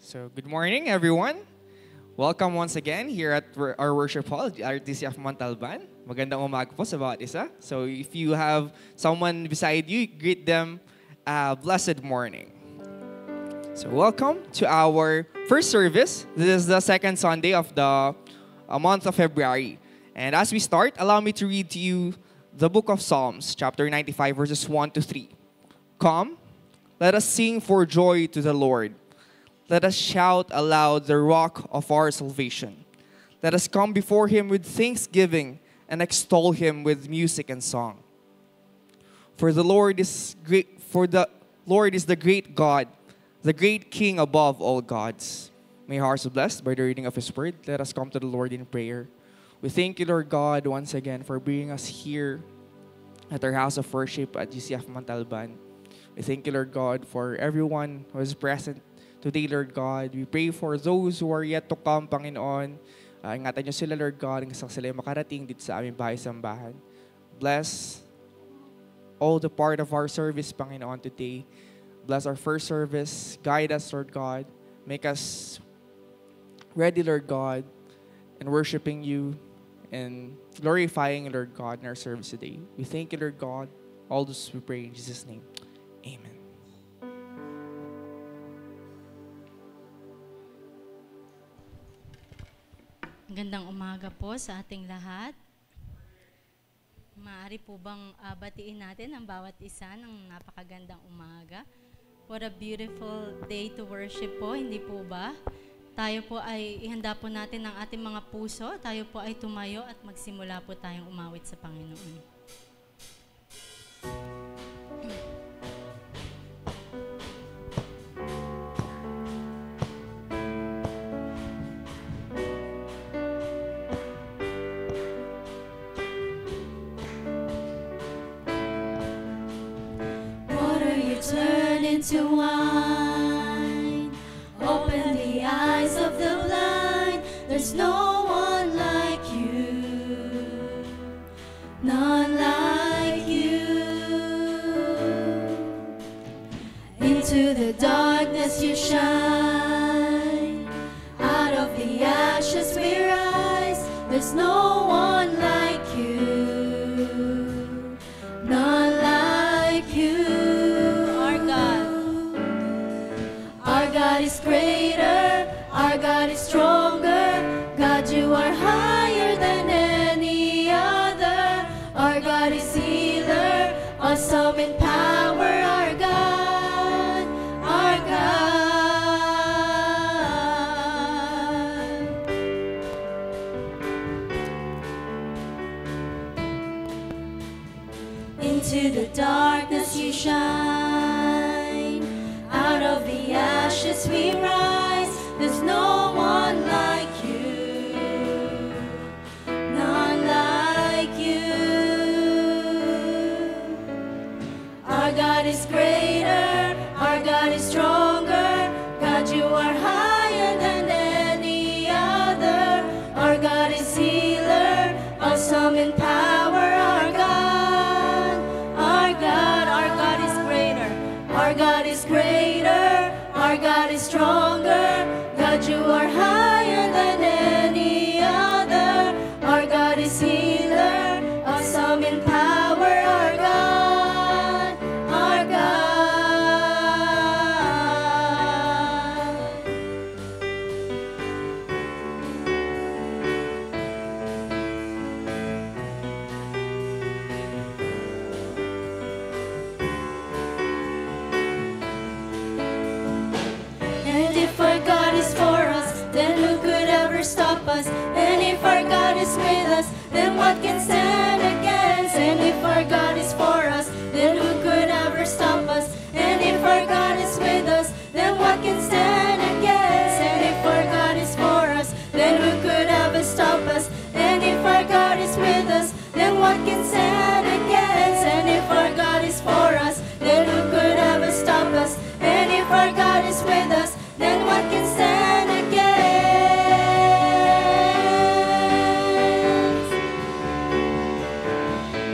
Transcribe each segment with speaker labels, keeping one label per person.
Speaker 1: So, good morning, everyone. Welcome once again here at our worship hall, the RTCF Montalban. Magandang umaga po sa bawat isa. So, if you have someone beside you, greet them blessed morning. So, welcome to our first service. This is the second Sunday of the month of February. And as we start, allow me to read to you the book of Psalms, chapter 95, verses 1 to 3. Come, let us sing for joy to the Lord. Let us shout aloud the rock of our salvation. Let us come before him with thanksgiving and extol him with music and song. For the Lord is great, for the Lord is the great God, the great King above all gods. May our hearts be blessed by the reading of his word. Let us come to the Lord in prayer. We thank you, Lord God, once again for bringing us here at our house of worship at GCF Montalban. We thank you, Lord God, for everyone who is present today, Lord God. We pray for those who are yet to come, Panginoon. Ingatan niyo sila, Lord God, hanggang sila makarating dito sa aming bahay-sambahan. Bless all the part of our service, Panginoon, today. Bless our first service. Guide us, Lord God. Make us ready, Lord God, in worshiping you and glorifying, Lord God, in our service today. We thank you, Lord God. All this we pray in Jesus' name. Amen.
Speaker 2: Gandang umaga po sa ating lahat. Maaari po bang batiin natin ang bawat isa ng napakagandang umaga? What a beautiful day to worship po, hindi po ba? Tayo po ay ihanda po natin ang ating mga puso. Tayo po ay tumayo at magsimula po tayong umawit sa Panginoon.
Speaker 3: Turn into wine, open the eyes of the blind. There's no one like you, none like you. Into the darkness you shine, out of the ashes we rise. There's no one like you, none like you. God is greater, our God is stronger. God, you are higher than any other. Our God is healer, awesome in power. Our God, our God. Into the darkness you shine, out of the ashes we rise. There's no one like you, none like you. Our God is greater, our God is stronger. God, you are higher than any other. Our God is healer, awesome in power. Our God, our God, our God is greater, our God is greater. Our God is stronger. God, you are higher than any other. Our God is healer, awesome in power. Our God, our God. And if our God is for us, then who could ever stop us? And if our God is with us, then what can stand against? And if our God is for us, then who could ever stop us? And if our God is with us, then what can stand against? And if our God is for us, then who could ever stop us? And if our God is with us, then what can stand against? And if our God is for us, then who could ever stop us? And if our God is with us, then what can stand against?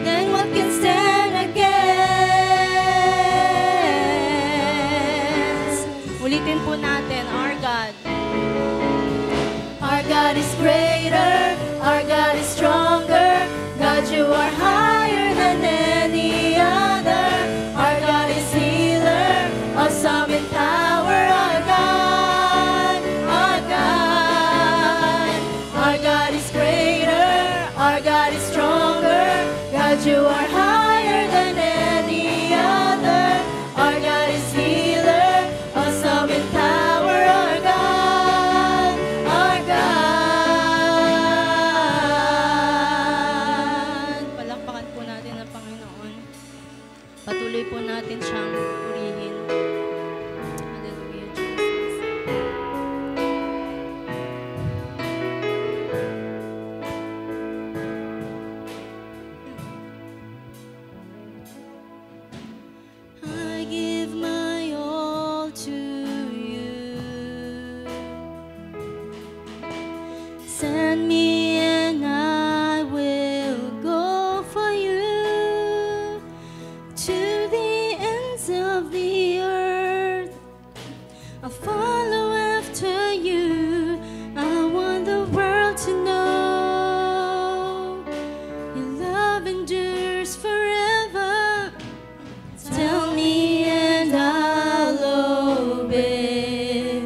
Speaker 3: Then what can stand against?
Speaker 2: Ulitin po natin, our
Speaker 3: God. Our God is greater, our God is stronger. God, you are higher than any other. Our God is healer, awesome in power. Our God, our God. Our God is greater, our God is stronger. God, you are higher than any other. Our God is healer, awesome in power. Our God, our God.
Speaker 2: Palakpakan po natin ang Panginoon. Patuloy po natin siyang purihin. Hallelujah, Jesus. I give my all to you. Send me and I will go for you to the ends of the earth. I'll follow after you. I want the world to know your love endures forever. Tell me and I'll obey.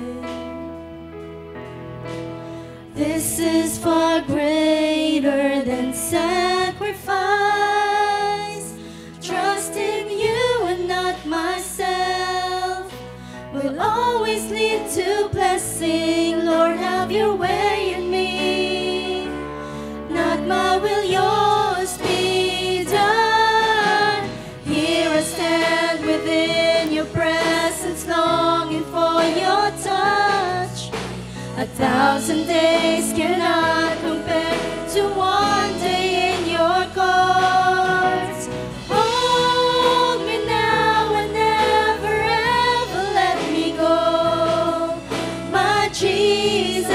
Speaker 2: This is far greater than sacrifice. Trust in you and not myself will always lead to blessing. Lord, have your way in me. Not my will, yours be done. Here I stand within your presence, longing for your touch. 1,000 days cannot compare to one day in your courts. Hold me now and never ever let me go. My Jesus,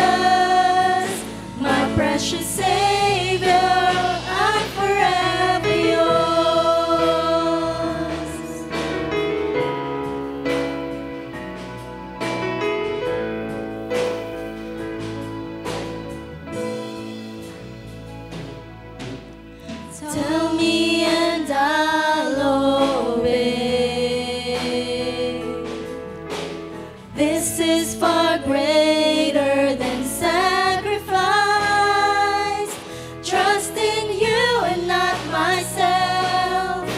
Speaker 2: my precious Savior, I'm forever yours. Tell me and I'll obey. This is far greater than sacrifice. Trust in you and not myself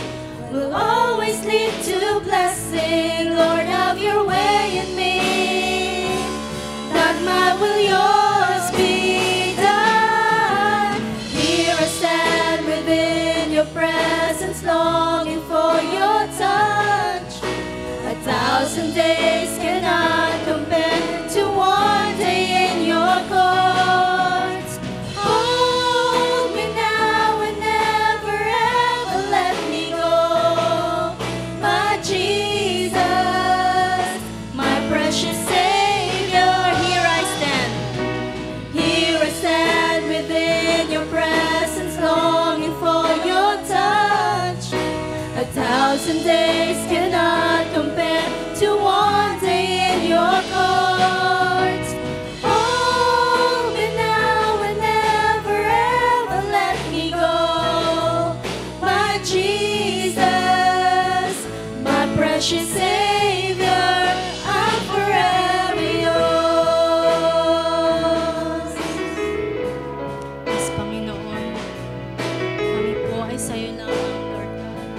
Speaker 2: will always lead to blessing. Lord, have your way in me. Not my will, yours be done. Here I stand within your presence, longing for your touch. 1,000 days cannot compare to one day in your courts. Hold me now and never ever let me go. My Jesus, my precious Savior, here I stand. Here I stand within your presence, longing for your touch. 1,000 days cannot compare to one day in your courts. Hold me now and never ever let me go. My Jesus, my precious Savior, I'm forever yours. Yes, Panginoon, kami po ay sa'yo lamang, Lord God.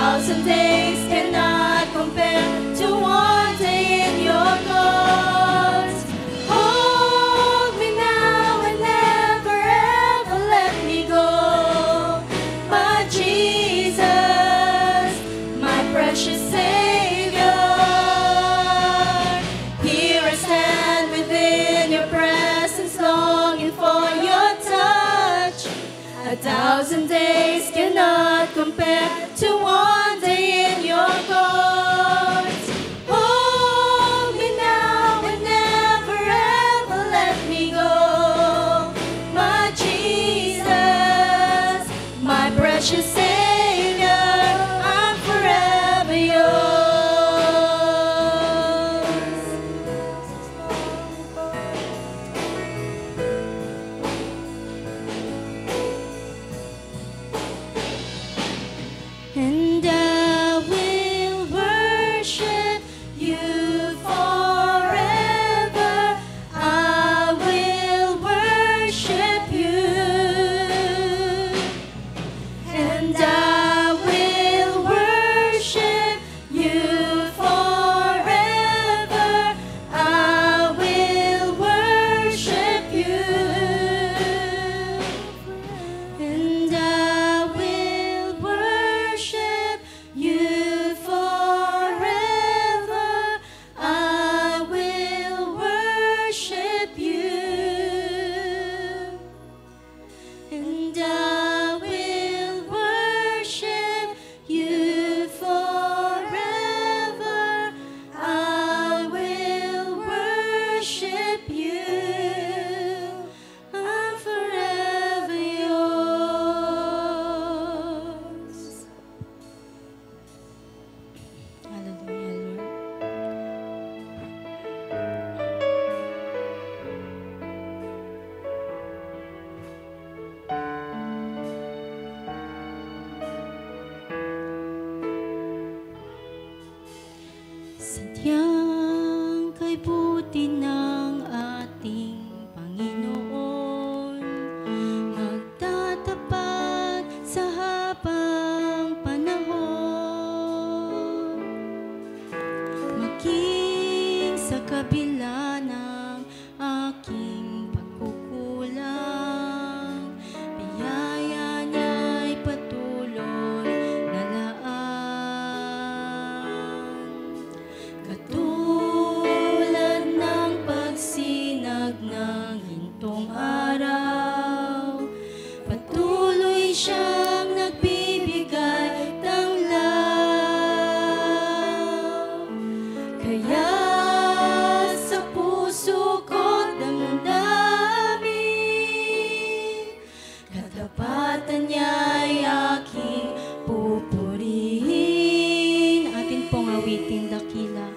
Speaker 3: 1,000 days cannot compare to one day in your courts. Hold me now and never ever let me go. My Jesus, my precious Savior, here I stand within your presence, longing for your touch. 1,000 days cannot compare to one day in your courts. Hold me now and never ever let me go. My Jesus, my precious Savior, I'm forever yours. And I will worship you forever. I will worship you. And I will worship you forever. I will worship you. And I will worship you forever. I will worship you. And I will worship you forever. I will worship you. I'm forever yours. Hallelujah, Lord. Sadyang kay buti ng ating Panginoon, magtatapat sa habang panahon. Maging sa kabila ng aking pagkukulang, biyaya niya'y patuloy na laan. Katulad ng pagsinag ng gintong araw, patuloy siyang nagbibigay tanglaw. Kaya sa puso ko't damdamin, katapatan niya'y aking pupurihin. Atin pong awitin dakila.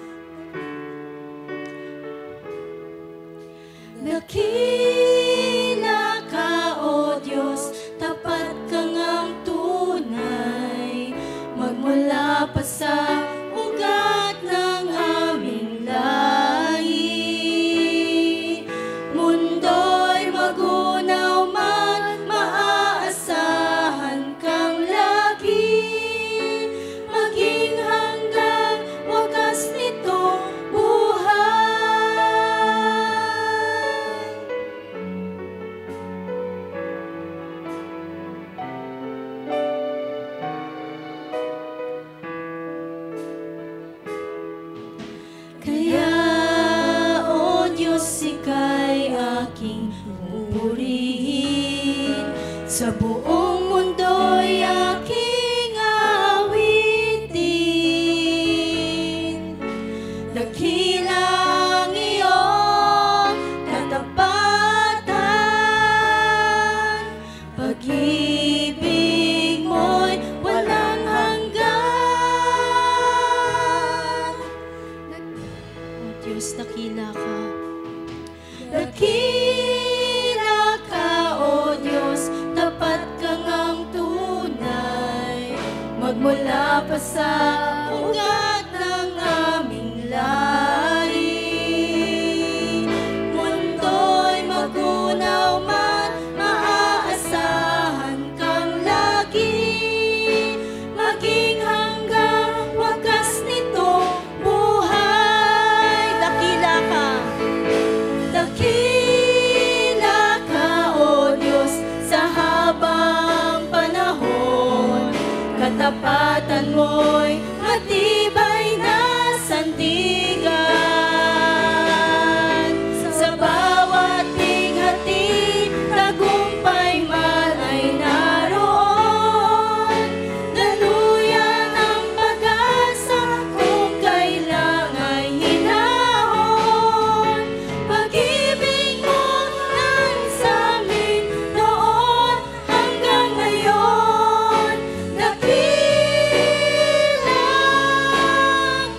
Speaker 3: Dakila ka, O Diyos, tapat ka ngang tunay, magmula pa sa ugat ng aming lahi. Mundo'y magunaw man, maaasahan kang lagi, maging hanggang wagas nitong buhay. Kaya, O Diyos, ika'y aking pupurihin, sa buong mundo'y aking awitin. Dakila ang iyong katapatan, pag-ibig mo'y walang hanggan. O Diyos, dakila ka. Dakila ka, O Diyos, tapat ka ngang tunay, magmula pa sa ugat ng aming lahi. Mundo'y magunaw man, maaasahan kang lagi, maging hanggang katapatan mo'y matibay na sandigan. Sa bawat bighati, tagumpay man ay naroon. Daluyan ang pag-asa kung kailang ay hinahon. Pag-ibig mo nang sa'min noon hanggang ngayon, dakila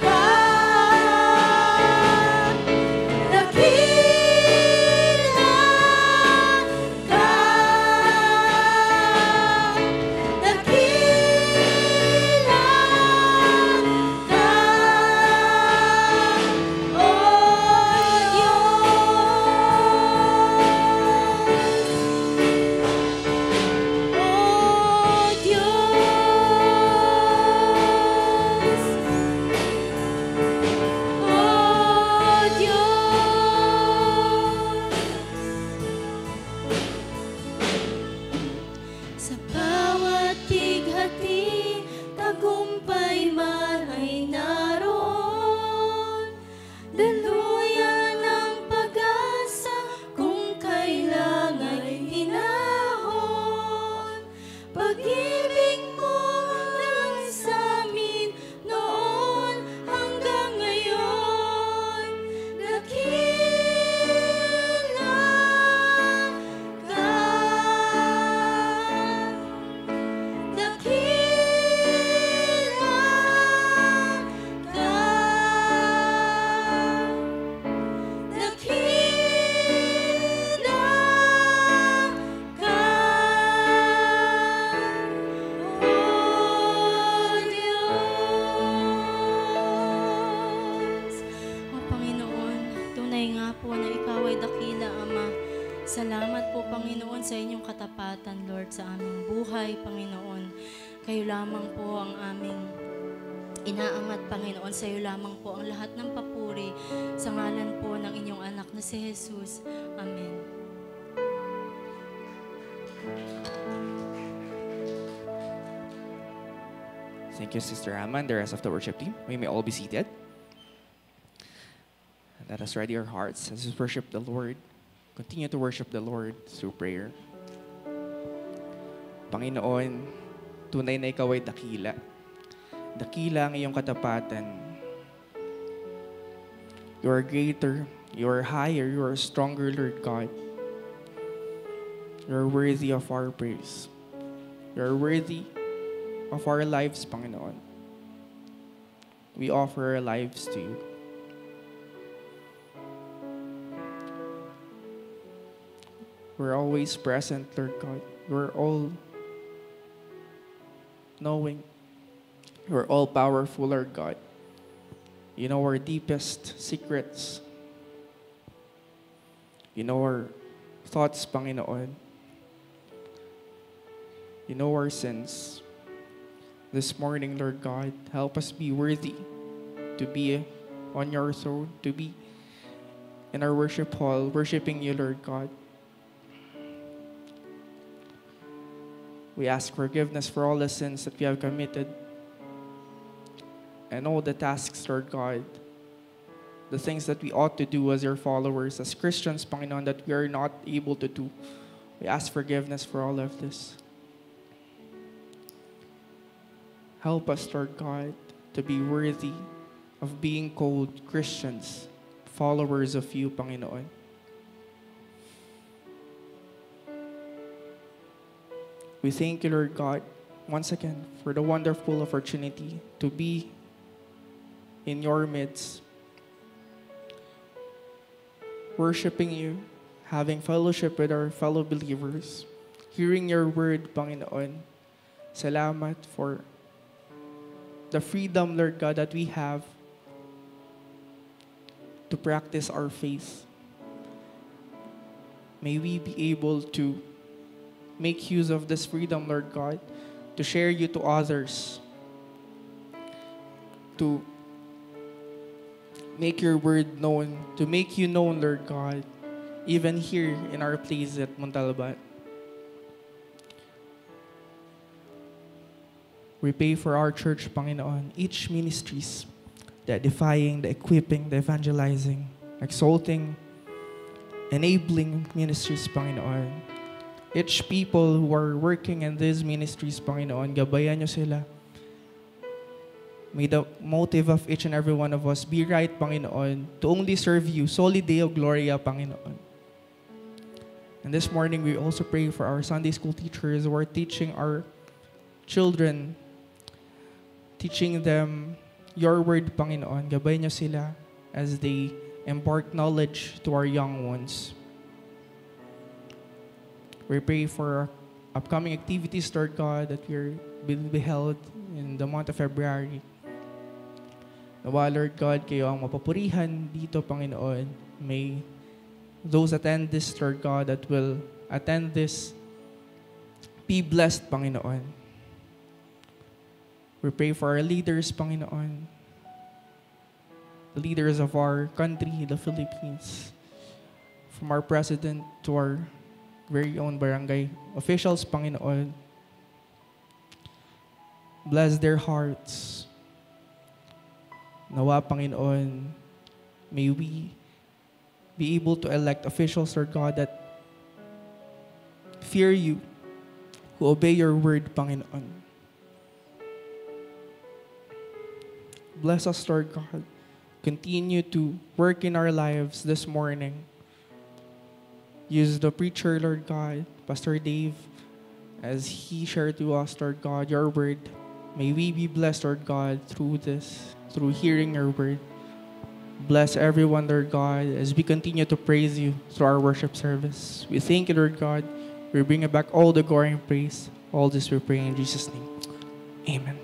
Speaker 3: ka. Sa bawat bighati, tagumpay man ay naroon. Daluyan ang pag-asa kung kailang ay hinahon. Pag-ibig mo lang sa'min noon hanggang ngayon, dakila ka. O Panginoon, tunay nga po na Ikaw ay dakila, Ama. Salamat po, Panginoon, sa inyong katapatan, Lord, sa aming buhay, Panginoon. Kayo lamang po ang aming inaangat, Panginoon. Sa iyo lamang po ang lahat ng papuri sa ngalan po ng inyong anak na si Jesus. Amen.
Speaker 1: Thank you, Sister Amma, and the rest of the worship team. We may all be seated. Let us ready our hearts as we worship the Lord. Continue to worship the Lord through prayer. Panginoon, tunay na ikaw ay dakila. Dakila ang iyong katapatan. You are greater, you are higher, you are stronger, Lord God. You are worthy of our praise. You are worthy of our lives, Panginoon. We offer our lives to you. We're always present, Lord God. We're all knowing. You're all powerful, Lord God. You know our deepest secrets. You know our thoughts, Panginoon. You know our sins. This morning, Lord God, help us be worthy to be on your throne, to be in our worship hall, worshiping you, Lord God. We ask forgiveness for all the sins that we have committed and all the tasks, Lord God, the things that we ought to do as your followers, as Christians, Panginoon, that we are not able to do. We ask forgiveness for all of this. Help us, Lord God, to be worthy of being called Christians, followers of you, Panginoon. We thank you, Lord God, once again for the wonderful opportunity to be in your midst, worshiping you, having fellowship with our fellow believers, hearing your word, Panginoon. Salamat for the freedom, Lord God, that we have to practice our faith. May we be able to make use of this freedom, Lord God, to share you to others, to make your word known, to make you known, Lord God, even here in our place at Montalban.
Speaker 4: We pray for our church, Panginoon, each ministries, the edifying, the equipping, the evangelizing, exalting, enabling ministries, Panginoon. Each people who are working in these ministries, Panginoon, gabayan niyo sila. May the motive of each and every one of us be right, Panginoon, to only serve you, soli Deo Gloria, Panginoon. And this morning, we also pray for our Sunday school teachers who are teaching our children, teaching them your word, Panginoon. Gabay niyo sila as they impart knowledge to our young ones. We pray for upcoming activities, Lord God, that will be held in the month of February. Nawa, Lord God, kayo ang mapapurihan dito, Panginoon. May those attend this, Lord God, that will attend this, be blessed, Panginoon. We pray for our leaders, Panginoon. The leaders of our country, the Philippines. From our president to our very own barangay officials, Panginoon. Bless their hearts. Nawa, Panginoon, may we be able to elect officials, Lord God, that fear you, who obey your word, Panginoon. Bless us, Lord God. Continue to work in our lives this morning. Use the preacher, Lord God, Pastor Dave, as he shared to us, Lord God, your word. May we be blessed, Lord God, through this, through hearing your word. Bless everyone, Lord God, as we continue to praise you through our worship service. We thank you, Lord God. We bring back all the glory and praise. All this we pray in Jesus' name. Amen.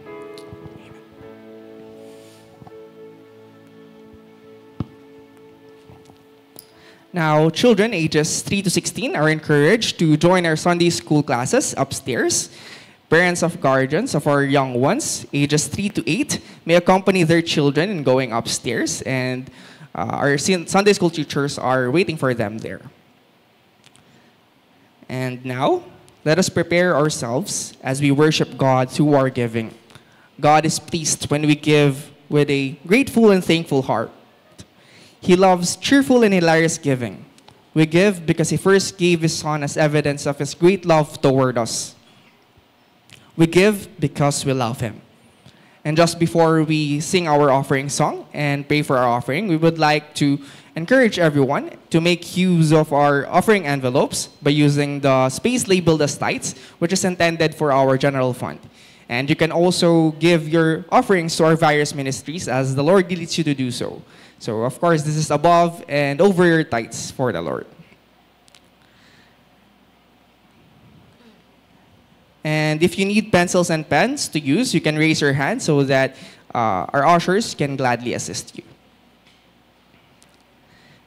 Speaker 1: Now, children ages 3 to 16 are encouraged to join our Sunday school classes upstairs. Parents of guardians of our young ones, ages 3 to 8, may accompany their children in going upstairs, and our Sunday school teachers are waiting for them there. And now, let us prepare ourselves as we worship God through our giving. God is pleased when we give with a grateful and thankful heart. He loves cheerful and hilarious giving. We give because He first gave His Son as evidence of His great love toward us. We give because we love Him. And just before we sing our offering song and pray for our offering, we would like to encourage everyone to make use of our offering envelopes by using the space labeled as tithes, which is intended for our general fund. And you can also give your offerings to our various ministries as the Lord leads you to do so. So, of course, this is above and over your tithes for the Lord. And if you need pencils and pens to use, you can raise your hand so that our ushers can gladly assist you.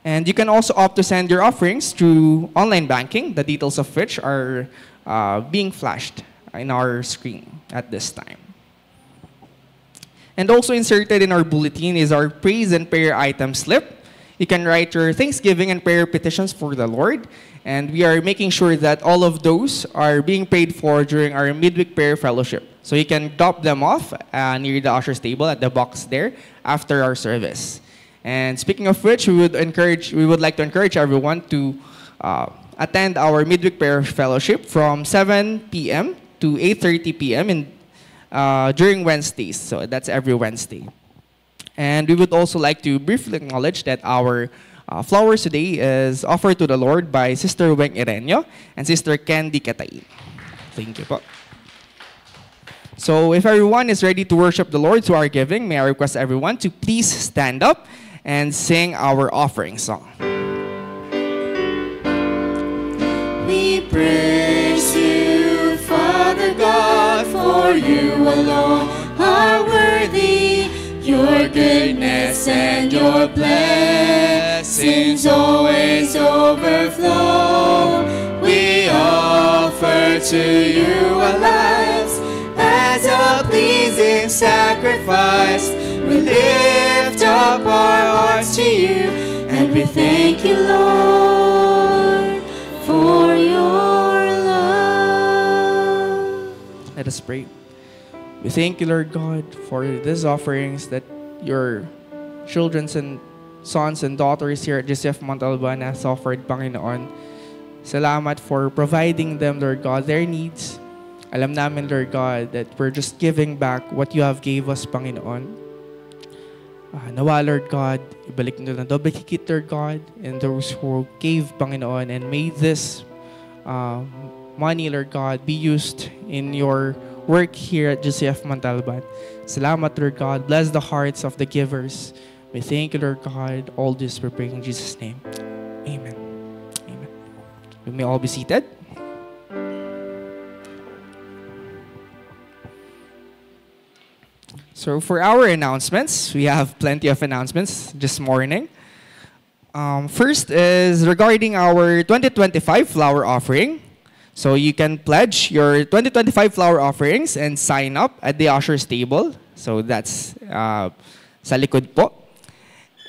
Speaker 1: And you can also opt to send your offerings through online banking, the details of which are being flashed in our screen at this time. And also inserted in our bulletin is our praise and prayer item slip. You can write your thanksgiving and prayer petitions for the Lord. And we are making sure that all of those are being prayed for during our midweek prayer fellowship. So you can drop them off near the usher's table at the box there after our service. And speaking of which, we would like to encourage everyone to attend our midweek prayer fellowship from 7 p.m. to 8:30 p.m. During Wednesdays. So that's every Wednesday. And we would also like to briefly acknowledge that our flowers today is offered to the Lord by Sister Weng Irenyo and Sister Candy Katai. Thank you po. So if everyone is ready to worship the Lord through our giving, may I request everyone to please stand up and sing our offering song.
Speaker 3: We praise you, Father God, for you alone are worthy. Your goodness and your blessings always overflow. We offer to you our lives as a pleasing sacrifice. We lift up our hearts to you, and we thank you, Lord, for your love.
Speaker 1: Let us pray.
Speaker 4: We thank you, Lord God, for these offerings that your children and sons and daughters here at GCF Montalban has offered, Panginoon. Salamat for providing them, Lord God, their needs. Alam namin, Lord God, that we're just giving back what you have gave us, Panginoon. Nawa, Lord God, ibalik nyo na double higit, Lord God, and those who gave, Panginoon, and made this money, Lord God, be used in your work here at GCF Montalban. Salamat, Lord God. Bless the hearts of the givers. We thank you, Lord God. All this we're praying in Jesus' name. Amen. Amen. You may all be seated. So for our announcements, we have plenty of announcements this morning. First is regarding our 2025 flower offering. So you can pledge your 2025 flower offerings and sign up at the usher's table. So that's sa likod po.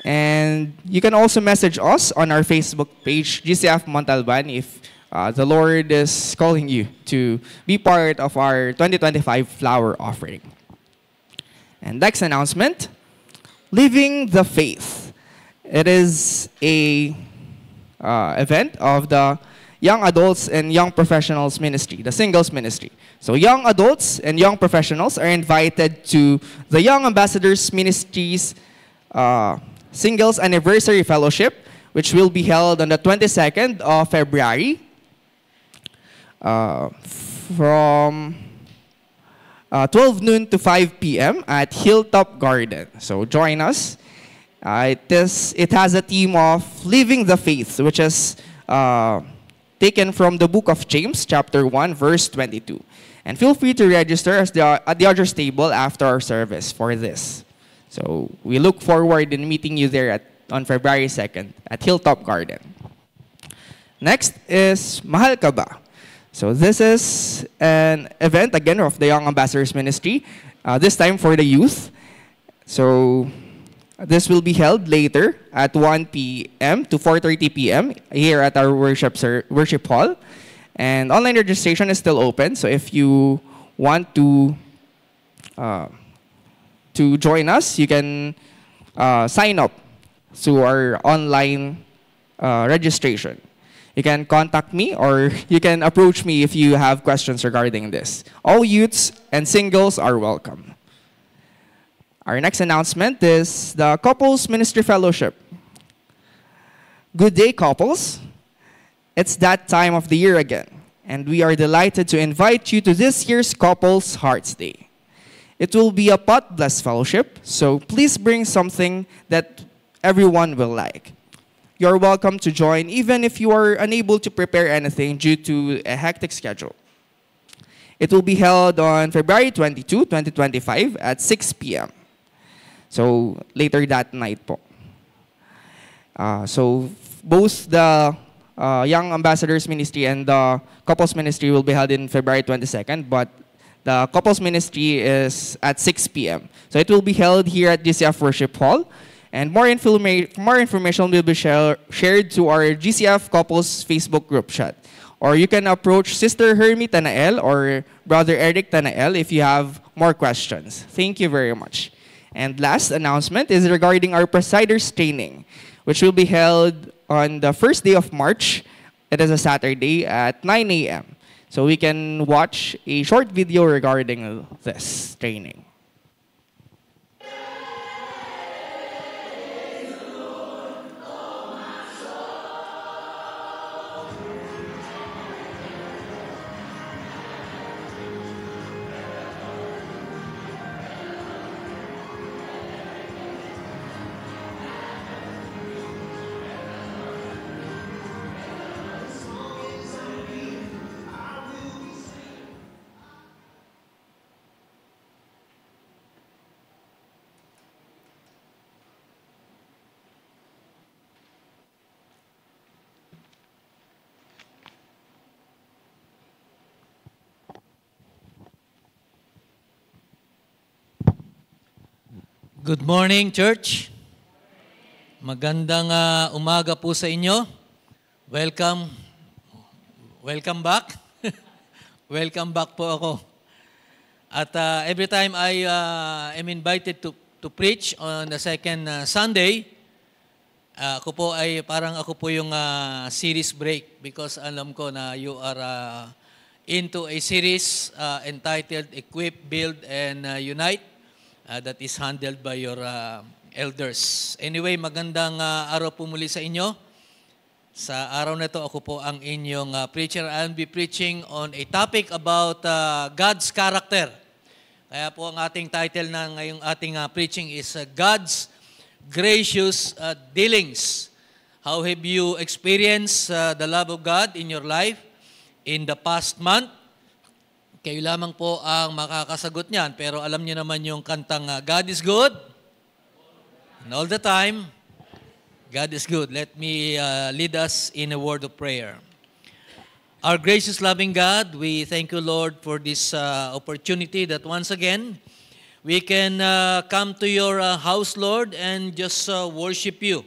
Speaker 4: And you can also message us on our Facebook page, GCF Montalban, if the Lord is calling you to be part of our 2025 flower offering. And next announcement, Living the Faith. It is a event of the Young Adults and Young Professionals Ministry, the Singles Ministry. So young adults and young professionals are invited to the Young Ambassadors Ministries Singles Anniversary Fellowship, which will be held on the 22nd of February from 12 noon to 5 p.m. at Hilltop Garden. So join us. It has a theme of Living the Faith, which is taken from the book of James, chapter 1, verse 22. And feel free to register at the usher's table after our service for this. So we look forward in meeting you there on February 2nd at Hilltop Garden. Next is Mahal Ka Ba? So this is an event, again, of the Young Ambassadors Ministry, this time for the youth. So this will be held later at 1 p.m. to 4:30 p.m. here at our worship hall. And online registration is still open, so if you want to join us, you can sign up to our online registration. You can contact me or you can approach me if you have questions regarding this. All youths and singles are welcome. Our next announcement is the Couples Ministry Fellowship. Good day, couples. It's that time of the year again, and we are delighted to invite you to this year's Couples Hearts Day. It will be a pot bless fellowship, so please bring something that everyone will like. You're welcome to join even if you are unable to prepare anything due to a hectic schedule. It will be held on February 22, 2025 at 6 p.m. So later that night po. So both the Young Ambassadors Ministry and the Couples Ministry will be held in February 22nd, but the Couples Ministry is at 6 p.m. So it will be held here at GCF Worship Hall. And more information will be shared to our GCF Couples Facebook group chat. Or you can approach Sister Hermie Tanael or Brother Eric Tanael if you have more questions. Thank you very much. And last announcement is regarding our Presiders Training, which will be held on the first day of March. It is a Saturday at 9 a.m. So we can watch a short video regarding this training.
Speaker 5: Good morning, church. Magandang umaga po sa inyo. Welcome. Welcome back. Welcome back po ako. At every time I am invited to preach on the second Sunday, ako po yung series break because alam ko na you are into a series entitled Equip, Build, and Unite that is handled by your elders. Anyway, magandang araw po muli sa inyo. Sa araw na ito, ako po ang inyong preacher. I'll be preaching on a topic about God's character. Kaya po ang ating title na ngayong ating preaching is God's Gracious Dealings. How have you experienced the love of God in your life in the past month? Kayo lamang po ang makakasagot niyan. Pero alam niyo naman yung kantang God is good. And all the time, God is good. Let me lead us in a word of prayer. Our gracious, loving God, we thank you, Lord, for this opportunity that once again we can come to your house, Lord, and just worship you.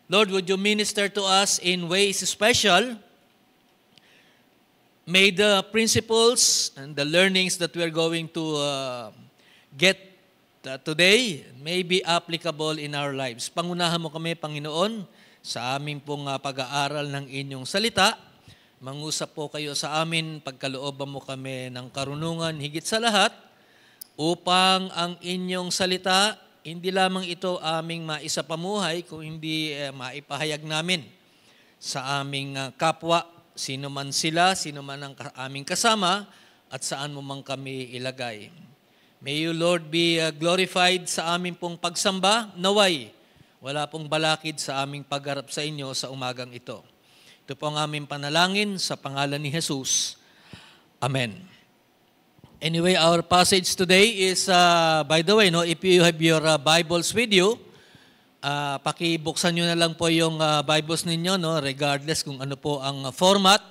Speaker 5: Lord, would you minister to us in ways special? May the principles and the learnings that we are going to get today may be applicable in our lives. Pangunahan mo kami, Panginoon, sa aming pong pag-aaral ng inyong salita. Mangusap po kayo sa amin, pagkalooban mo kami ng karunungan higit sa lahat, upang ang inyong salita, hindi lamang ito aming maisapamuhay, kung hindi maipahayag namin sa aming kapwa, sino man sila, sino man ang aming kasama, at saan mo man kami ilagay. May you, Lord, be glorified sa aming pong pagsamba, naway, wala pong balakid sa aming pagharap sa inyo sa umagang ito. Ito po ang aming panalangin sa pangalan ni Jesus. Amen. Anyway, our passage today is, by the way, if you have your Bibles with you, pakibuksan nyo na lang po yung Bibles ninyo, regardless kung ano po ang format.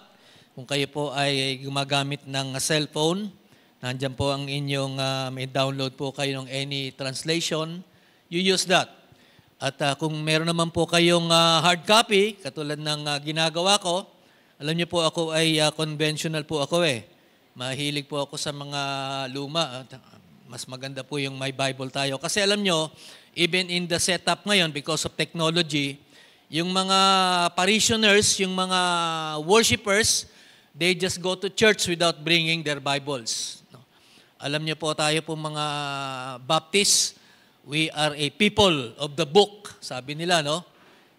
Speaker 5: Kung kayo po ay gumagamit ng cellphone, nandyan po ang inyong, may download po kayo ng any translation, you use that. At kung meron naman po kayong hard copy, katulad ng ginagawa ko, alam niyo po ako ay conventional po ako eh. Mahilig po ako sa mga luma. Mas maganda po yung may Bible tayo. Kasi alam niyo, even in the setup ngayon, because of technology, yung mga parishioners, yung mga worshipers, they just go to church without bringing their Bibles. Alam niyo po tayo po mga Baptist, we are a people of the book, sabi nila, no?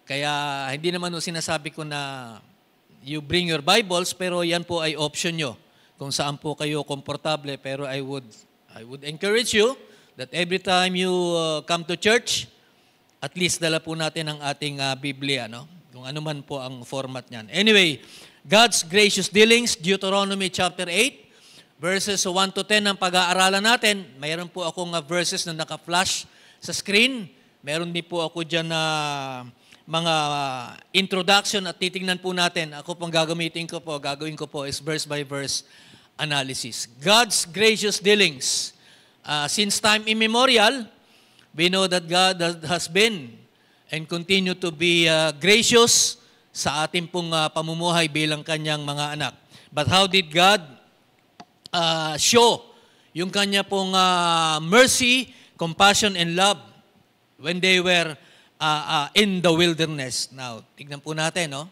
Speaker 5: Kaya hindi naman sinasabi ko na you bring your Bibles, pero yan po ay option nyo. Kung saan po kayo komportable, pero I would encourage you that every time you come to church, at least dala po natin ang ating Biblia, no? Kung ano man po ang format niyan. Anyway, God's gracious dealings, Deuteronomy chapter 8, verses 1 to 10 ang pag-aaralan natin. Mayroon po akong verses na naka-flash sa screen. Meron din po ako dyan na mga introduction at titingnan po natin. Ako pong gagawin ko po is verse by verse analysis. God's gracious dealings. Since time immemorial, we know that God has been and continue to be gracious sa ating pong pamumuhay bilang kanyang mga anak. But how did God show yung kanya pong mercy, compassion, and love when they were in the wilderness? Now, tignan po natin, no?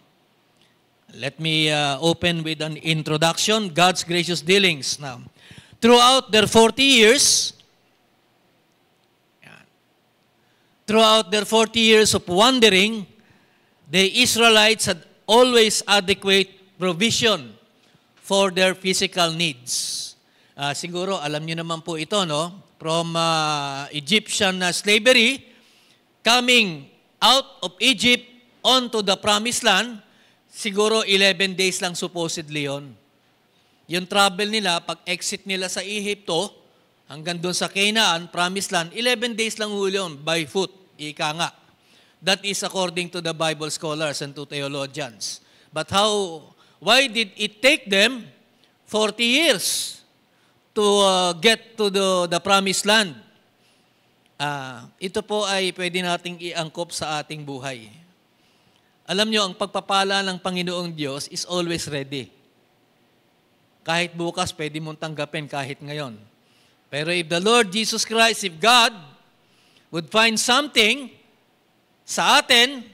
Speaker 5: Let me open with an introduction. God's gracious dealings. Now, throughout their 40 years of wandering, the Israelites had always adequate provision for their physical needs. Siguro, alam niyo naman po ito, no? From Egyptian slavery, coming out of Egypt onto the promised land, siguro 11 days lang supposedly yon. Yung travel nila, pag-exit nila sa Egypto, hanggang doon sa Canaan, promised land, 11 days lang huli yun, by foot, ika nga. That is according to the Bible scholars and to theologians. But why did it take them 40 years to get to the promised land? Ito po ay pwede nating iangkop sa ating buhay. Alam nyo, ang pagpapala ng Panginoong Diyos is always ready. Kahit bukas, pwede mong tanggapin kahit ngayon. Pero if the Lord Jesus Christ, if God would find something sa atin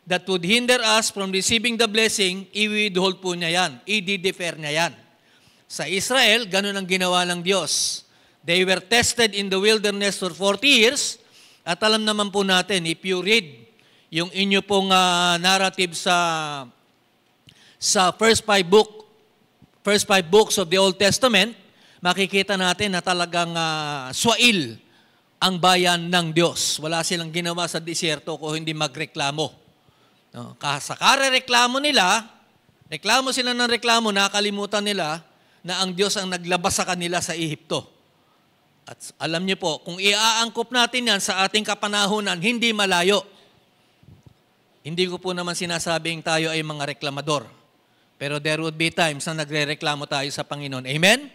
Speaker 5: that would hinder us from receiving the blessing, i-withhold po niya yan. I-defer niya yan. Sa Israel, ganun ang ginawa ng Diyos. They were tested in the wilderness for 40 years. At alam naman po natin, if you read yung inyo pong narrative sa first five books of the Old Testament, makikita natin na talagang swail ang bayan ng Diyos. Wala silang ginawa sa disyerto kung hindi magreklamo. No? Sa karereklamo nila, reklamo sila ng reklamo, nakalimutan nila na ang Diyos ang naglabas sa kanila sa Ehipto. At alam niyo po, kung iaangkop natin yan sa ating kapanahunan, hindi malayo. Hindi ko po naman sinasabing tayo ay mga reklamador. Pero there would be times na nagre-reklamo tayo sa Panginoon. Amen?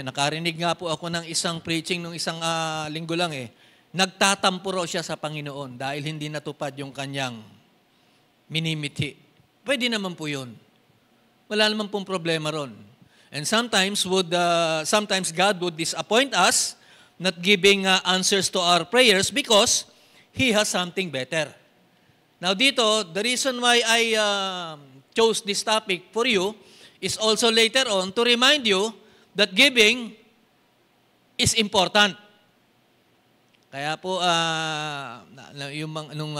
Speaker 5: Nakarinig nga po ako ng isang preaching nung isang linggo lang eh. Nagtatampo raw siya sa Panginoon dahil hindi natupad yung kanyang minimithi. Pwede naman po yun. Wala naman pong problema ron. And sometimes God would disappoint us, not giving answers to our prayers because He has something better. Now dito, the reason why I chose this topic for you is also later on to remind you that giving is important. Kaya po, nung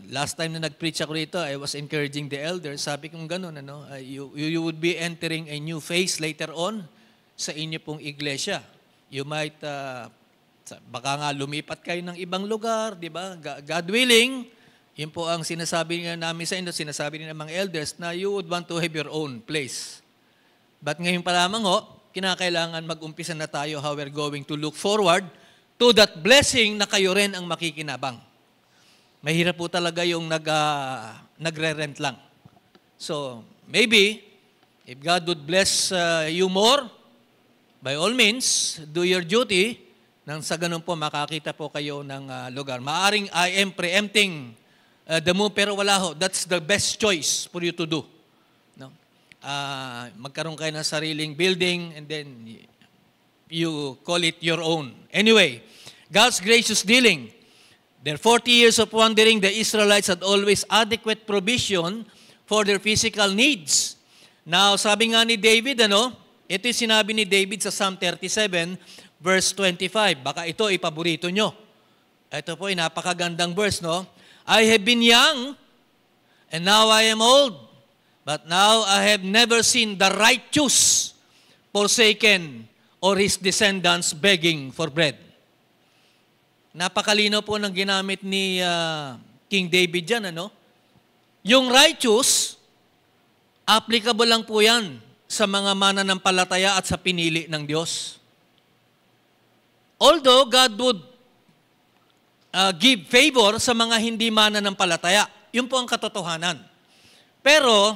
Speaker 5: last time na nag-preach ako rito, I was encouraging the elders. Sabi kong ganun, you would be entering a new phase later on sa inyo pong iglesia. You might, baka nga lumipat kayo ng ibang lugar, di ba? God willing, yun po ang sinasabi namin sa inyo, sinasabi ng mga elders, na you would want to have your own place. But ngayon pa lamang kinakailangan mag-umpisa na tayo how we're going to look forward to that blessing na kayo rin ang makikinabang. Mahirap po talaga yung nagre-rent lang. So, maybe, if God would bless you more, by all means, do your duty, nang sa ganun po makakita po kayo ng lugar. Maaring I am preempting the move, pero wala ho. That's the best choice for you to do. No? Magkaroon kayo ng sariling building and then you call it your own. Anyway, God's gracious dealing. Their 40 years of wandering, the Israelites had always adequate provision for their physical needs. Now, sabi nga ni David, ito yung sinabi ni David sa Psalm 37, verse 25. Baka ito ay paborito nyo. Ito po ay napakagandang verse, no? I have been young, and now I am old, but now I have never seen the righteous forsaken or his descendants begging for bread. Napakalino po ng ginamit ni King David dyan, Yung righteous, applicable lang po yan sa mga mananampalataya at sa pinili ng Diyos. Although God would give favor sa mga hindi mananampalataya. Yun po ang katotohanan. Pero,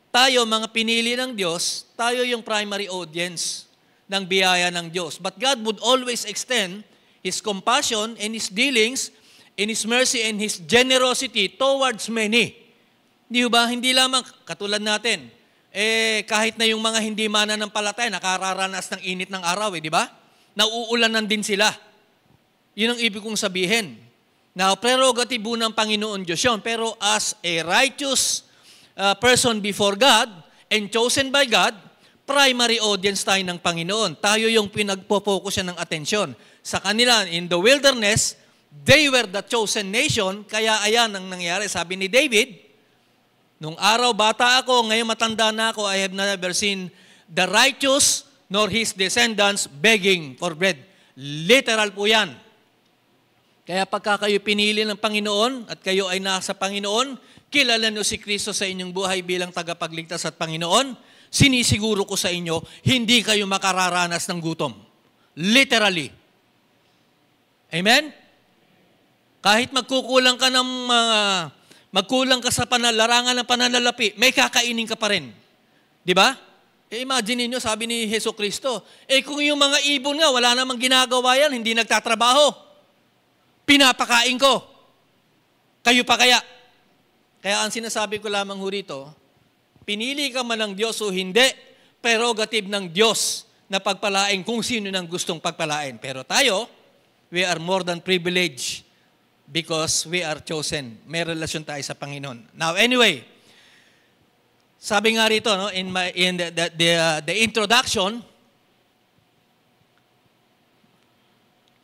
Speaker 5: tayo mga pinili ng Diyos, tayo yung primary audience ng biyaya ng Diyos. But God would always extend His compassion and His dealings and His mercy and His generosity towards many. Di ba? Hindi lamang, katulad natin, kahit na yung mga hindi mananampalataya, nakararanas ng init ng araw, di ba? Nauulanan din sila. Yun ang ibig kong sabihin. Now, prerogative ng Panginoon Diyos yun. Pero as a righteous person before God and chosen by God, primary audience tayo ng Panginoon. Tayo yung pinagpo-focus ng atensyon. Sa kanila, in the wilderness, they were the chosen nation, kaya ayan ang nangyari. Sabi ni David, nung araw bata ako, ngayon matanda na ako, I have never seen the righteous nor his descendants begging for bread. Literal po yan. Kaya pagka kayo pinili ng Panginoon at kayo ay nasa Panginoon, kilala niyo si Kristo sa inyong buhay bilang tagapagligtas at Panginoon, sinisiguro ko sa inyo, hindi kayo makararanas ng gutom. Literally. Amen? Kahit magkukulang ka sa larangan ng pananalapi, may kakainin ka pa rin. Di ba? Imagine niyo, sabi ni Hesus Kristo, kung yung mga ibon nga, wala namang ginagawa yan, hindi nagtatrabaho. Pinapakain ko. Kayo pa kaya? Kaya ang sinasabi ko lamang ho rito, pinili ka man ng Diyos o hindi, prerogative ng Diyos na pagpalain kung sino nang gustong pagpalain. Pero tayo, we are more than privileged because we are chosen. May relasyon tayo sa Panginoon. Now, anyway, sabi nga rito, no, in the introduction,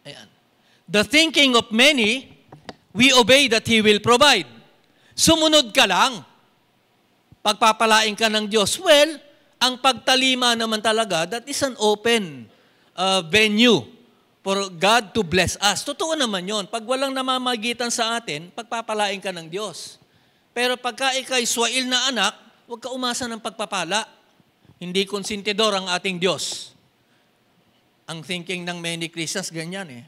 Speaker 5: ayan, the thinking of many, we obey that He will provide. Sumunod ka lang. Pagpapalain ka ng Diyos. Well, ang pagtalima naman talaga, that is an open venue for God to bless us. Totoo naman yon. Pag walang namamagitan sa atin, pagpapalain ka ng Diyos. Pero pagka ikay swail na anak, huwag ka umasa ng pagpapala. Hindi konsentidor ang ating Diyos. Ang thinking ng many Christians, ganyan eh.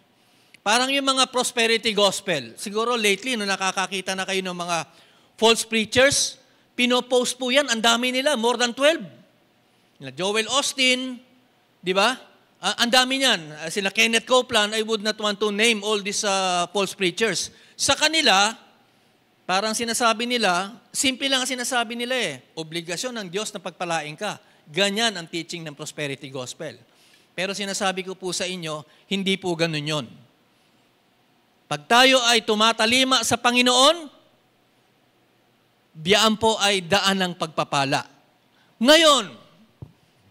Speaker 5: Parang yung mga prosperity gospel. Siguro lately, no, nakakakita na kayo ng mga false preachers, pinopost po yan, ang dami nila, more than 12. Joel Austin, di ba? Ang dami niyan. Sila Kenneth Copeland, I would not want to name all these false preachers. Sa kanila, parang sinasabi nila, simple lang ang sinasabi nila eh, obligasyon ng Diyos na pagpalain ka. Ganyan ang teaching ng prosperity gospel. Pero sinasabi ko po sa inyo, hindi po ganun yon. Pag tayo ay tumatalima sa Panginoon, biyaan po ay daan ng pagpapala. Ngayon,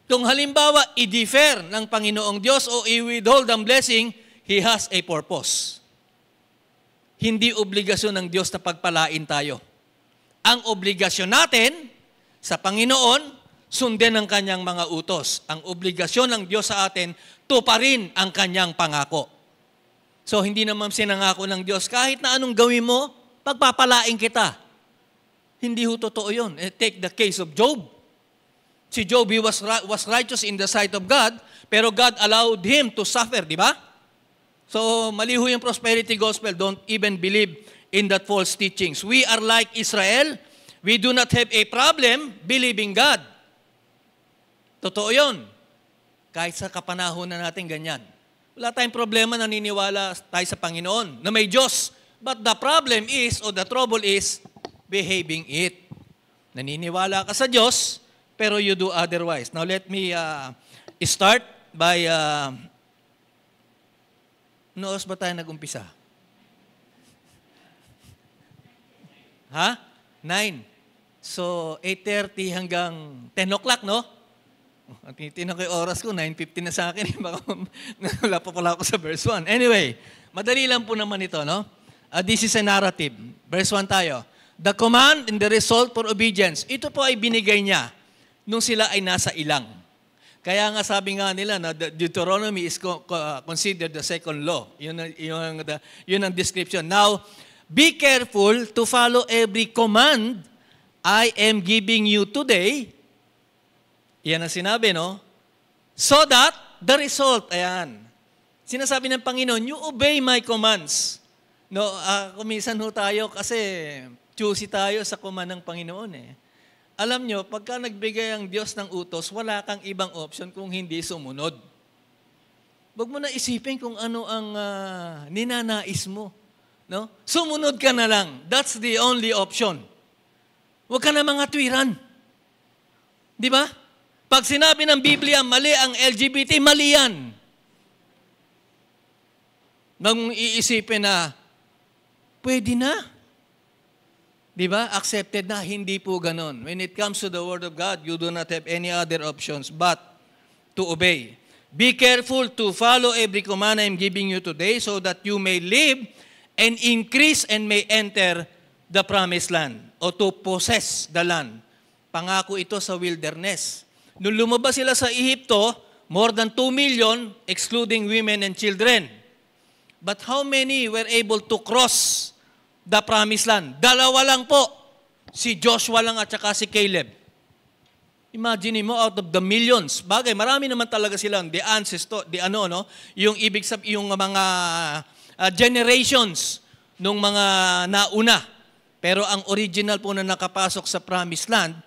Speaker 5: kung halimbawa i-defer ng Panginoong Diyos o i-withhold ang blessing, He has a purpose. Hindi obligasyon ng Diyos na pagpalain tayo. Ang obligasyon natin sa Panginoon, sundin ang kanyang mga utos. Ang obligasyon ng Diyos sa atin, tuparin ang kanyang pangako. So, hindi naman sinangako ng Diyos, kahit na anong gawin mo, pagpapalain kita. Hindi ho totoo yun. Take the case of Job. Si Job, he was righteous in the sight of God, pero God allowed him to suffer, di ba? So, mali ho yung prosperity gospel. Don't even believe in that false teachings. We are like Israel. We do not have a problem believing God. Totoo yun. Kahit sa kapanahon na natin ganyan. Wala tayong problema, naniniwala tayo sa Panginoon na may Diyos. But the problem is, or the trouble is, behaving it. Naniniwala ka sa Diyos, pero you do otherwise. Now let me start by, noos ba tayo nag-umpisa? Ha? 9. So, 8:30 hanggang 10 o'clock, no? At tinitingnan ko yung oras ko, 9:50 na sa akin. Baka wala pa pala ako sa verse 1. Anyway, madali lang po naman ito, no? This is a narrative. Verse 1 tayo. The command and the result for obedience. Ito po ay binigay niya nung sila ay nasa ilang. Kaya nga sabi nga nila na Deuteronomy is considered the second law. Yun ang description. Now, be careful to follow every command I am giving you today. Yan ang sinabi, no? So that the result, ayan. Sinasabi ng Panginoon, you obey my commands. No, kumisan ho tayo kasi choosy tayo sa command ng Panginoon eh. Alam nyo, pagka nagbigay ang Diyos ng utos, wala kang ibang option kung hindi sumunod. Huwag mo na isipin kung ano ang ninanais mo. No? Sumunod ka na lang. That's the only option. Huwag ka na mga tuwiran. Di ba? Pag sinabi ng Biblia, mali ang LGBT, mali yan. Nang iisipin na, pwede na. Di ba? Accepted na, hindi po ganon. When it comes to the Word of God, you do not have any other options but to obey. Be careful to follow every command I am giving you today so that you may live and increase and may enter the promised land o to possess the land. Pangako ito sa wilderness. Nung lumabas sila sa Ehipto, more than 2 million, excluding women and children. But how many were able to cross the promised land? 2 lang po. Si Joshua lang at saka si Caleb. Imagine mo, out of the millions. Bagay, marami naman talaga silang, the ancestor, yung ibig sabihin, yung mga generations nung mga nauna. Pero ang original po na nakapasok sa promised land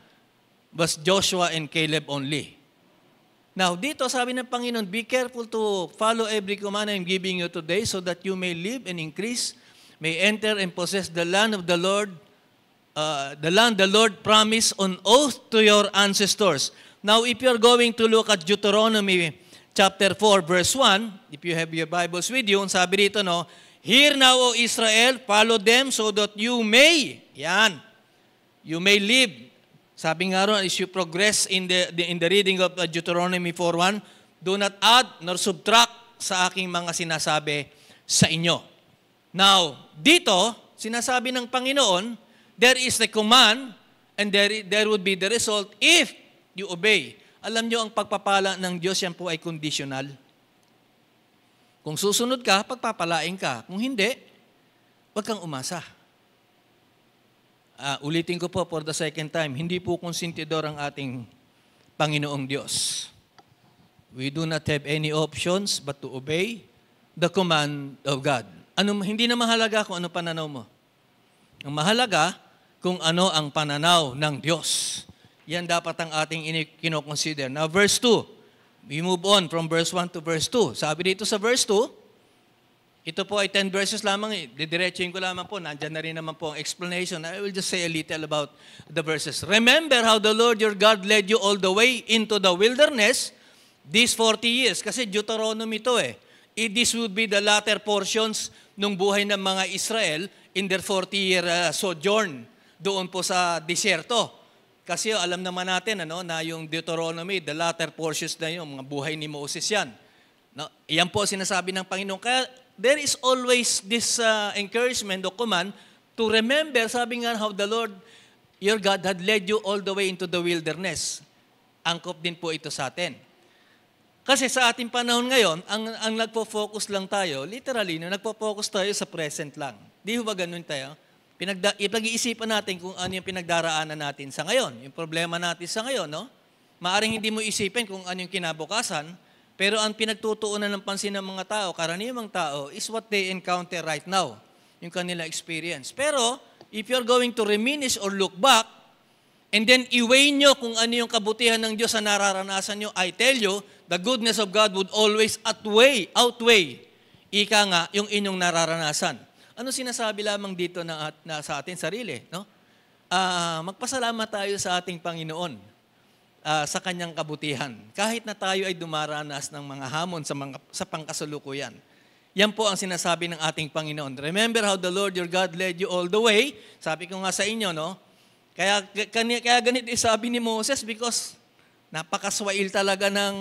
Speaker 5: was Joshua and Caleb only. Now, dito sabi ng Panginoon, be careful to follow every command I am giving you today so that you may live and increase, may enter and possess the land of the Lord, the land the Lord promised on oath to your ancestors. Now, if you are going to look at Deuteronomy chapter 4, verse 1, if you have your Bibles with you, sabi dito, no, Hear now, O Israel, follow them so that you may, you may live. Sabi nga ron, as you progress in the reading of Deuteronomy 4:1, do not add nor subtract sa aking mga sinasabi sa inyo. Now, dito, sinasabi ng Panginoon, there is the command and there would be the result if you obey. Alam nyo, ang pagpapala ng Diyos, yan po ay conditional. Kung susunod ka, pagpapalain ka. Kung hindi, huwag kang umasa. Ulitin ko po for the second time, hindi po konsentidor ang ating Panginoong Diyos. We do not have any options but to obey the command of God. Hindi na mahalaga kung ano pananaw mo. Ang mahalaga kung ano ang pananaw ng Diyos. Yan dapat ang ating kinoconsider. Now, verse 2. We move on from verse 1 to verse 2. Sabi dito sa verse 2, ito po ay 10 verses lamang. Didiretsuhin ko lamang po. Nandyan na rin naman po ang explanation. I will just say a little about the verses. Remember how the Lord your God led you all the way into the wilderness these 40 years. Kasi Deuteronomy ito eh. This would be the latter portions ng buhay ng mga Israel in their 40-year sojourn doon po sa disyerto. Kasi alam naman natin na yung Deuteronomy, the latter portions na yung mga buhay ni Moses yan. No, yan po sinasabi ng Panginoon. Kaya there is always this encouragement o command to remember, sabi nga, how the Lord, your God, had led you all the way into the wilderness. Angkop din po ito sa atin. Kasi sa ating panahon ngayon, ang nagpo-focus lang tayo, literally, nagpo-focus tayo sa present lang. Di ba ganun tayo? Ipag-iisipan natin kung ano yung pinagdaraanan natin sa ngayon. Yung problema natin sa ngayon, no? Maaring hindi mo isipin kung ano yung kinabukasan, pero ang pinagtutuunan ng pansin ng mga tao, karaniwang tao, is what they encounter right now, yung kanila experience. Pero, if you're going to reminisce or look back, and then i-weigh nyo kung ano yung kabutihan ng Diyos sa nararanasan nyo, I tell you, the goodness of God would always outweigh, ika nga, yung inyong nararanasan. Ano sinasabi lamang dito na sa ating sarili? No? Magpasalamat tayo sa ating Panginoon sa kanyang kabutihan. Kahit na tayo ay dumaranas ng mga hamon sa pangkasalukuyan. Yan po ang sinasabi ng ating Panginoon. Remember how the Lord your God led you all the way. Sabi ko nga sa inyo, no? Kaya ganito sabi ni Moses because napakaswail talaga ng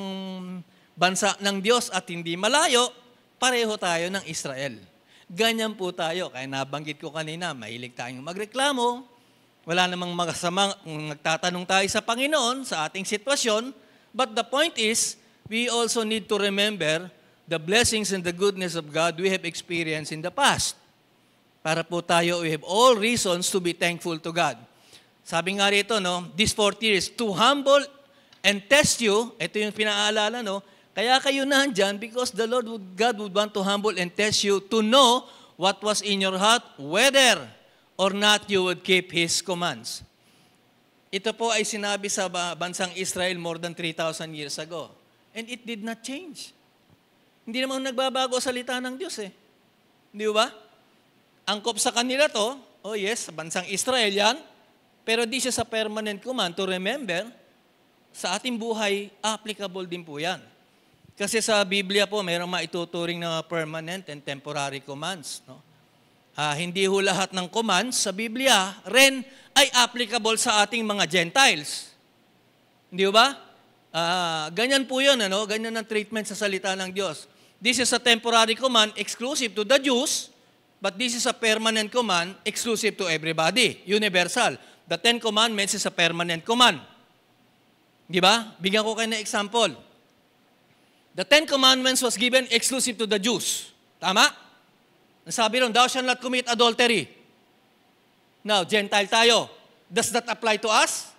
Speaker 5: bansa ng Diyos at hindi malayo, pareho tayo ng Israel. Ganyan po tayo. Kaya nabanggit ko kanina, mahilig tayong magreklamo. Wala namang masama kung nagtatanong tayo sa Panginoon sa ating sitwasyon. But the point is, we also need to remember the blessings and the goodness of God we have experienced in the past. Para po tayo, we have all reasons to be thankful to God. Sabi nga rito, no, this 40 years, to humble and test you, ito yung pinaalala, no, kaya kayo nandyan because the Lord God would want to humble and test you to know what was in your heart, whether or not you would keep His commands. Ito po ay sinabi sa bansang Israel more than 3,000 years ago. And it did not change. Hindi naman nagbabago salita ng Diyos eh. Di ba? Angkop sa kanila to, oh yes, sa bansang Israel yan, pero di siya sa permanent command to remember, sa ating buhay, applicable din po yan. Kasi sa Biblia po, mayroong maituturing na permanent and temporary commands. No? Hindi ho lahat ng commands sa Biblia rin ay applicable sa ating mga Gentiles. Hindi ba? Ganyan po yun, ano? Ganyan ang treatment sa salita ng Diyos. This is a temporary command exclusive to the Jews, but this is a permanent command exclusive to everybody, universal. The 10 Commandments is a permanent command. Di ba? Bigyan ko kayo ng example. The 10 Commandments was given exclusive to the Jews. Tama? Nasabi ron, thou shalt not commit adultery. Now, Gentile tayo. Does that apply to us?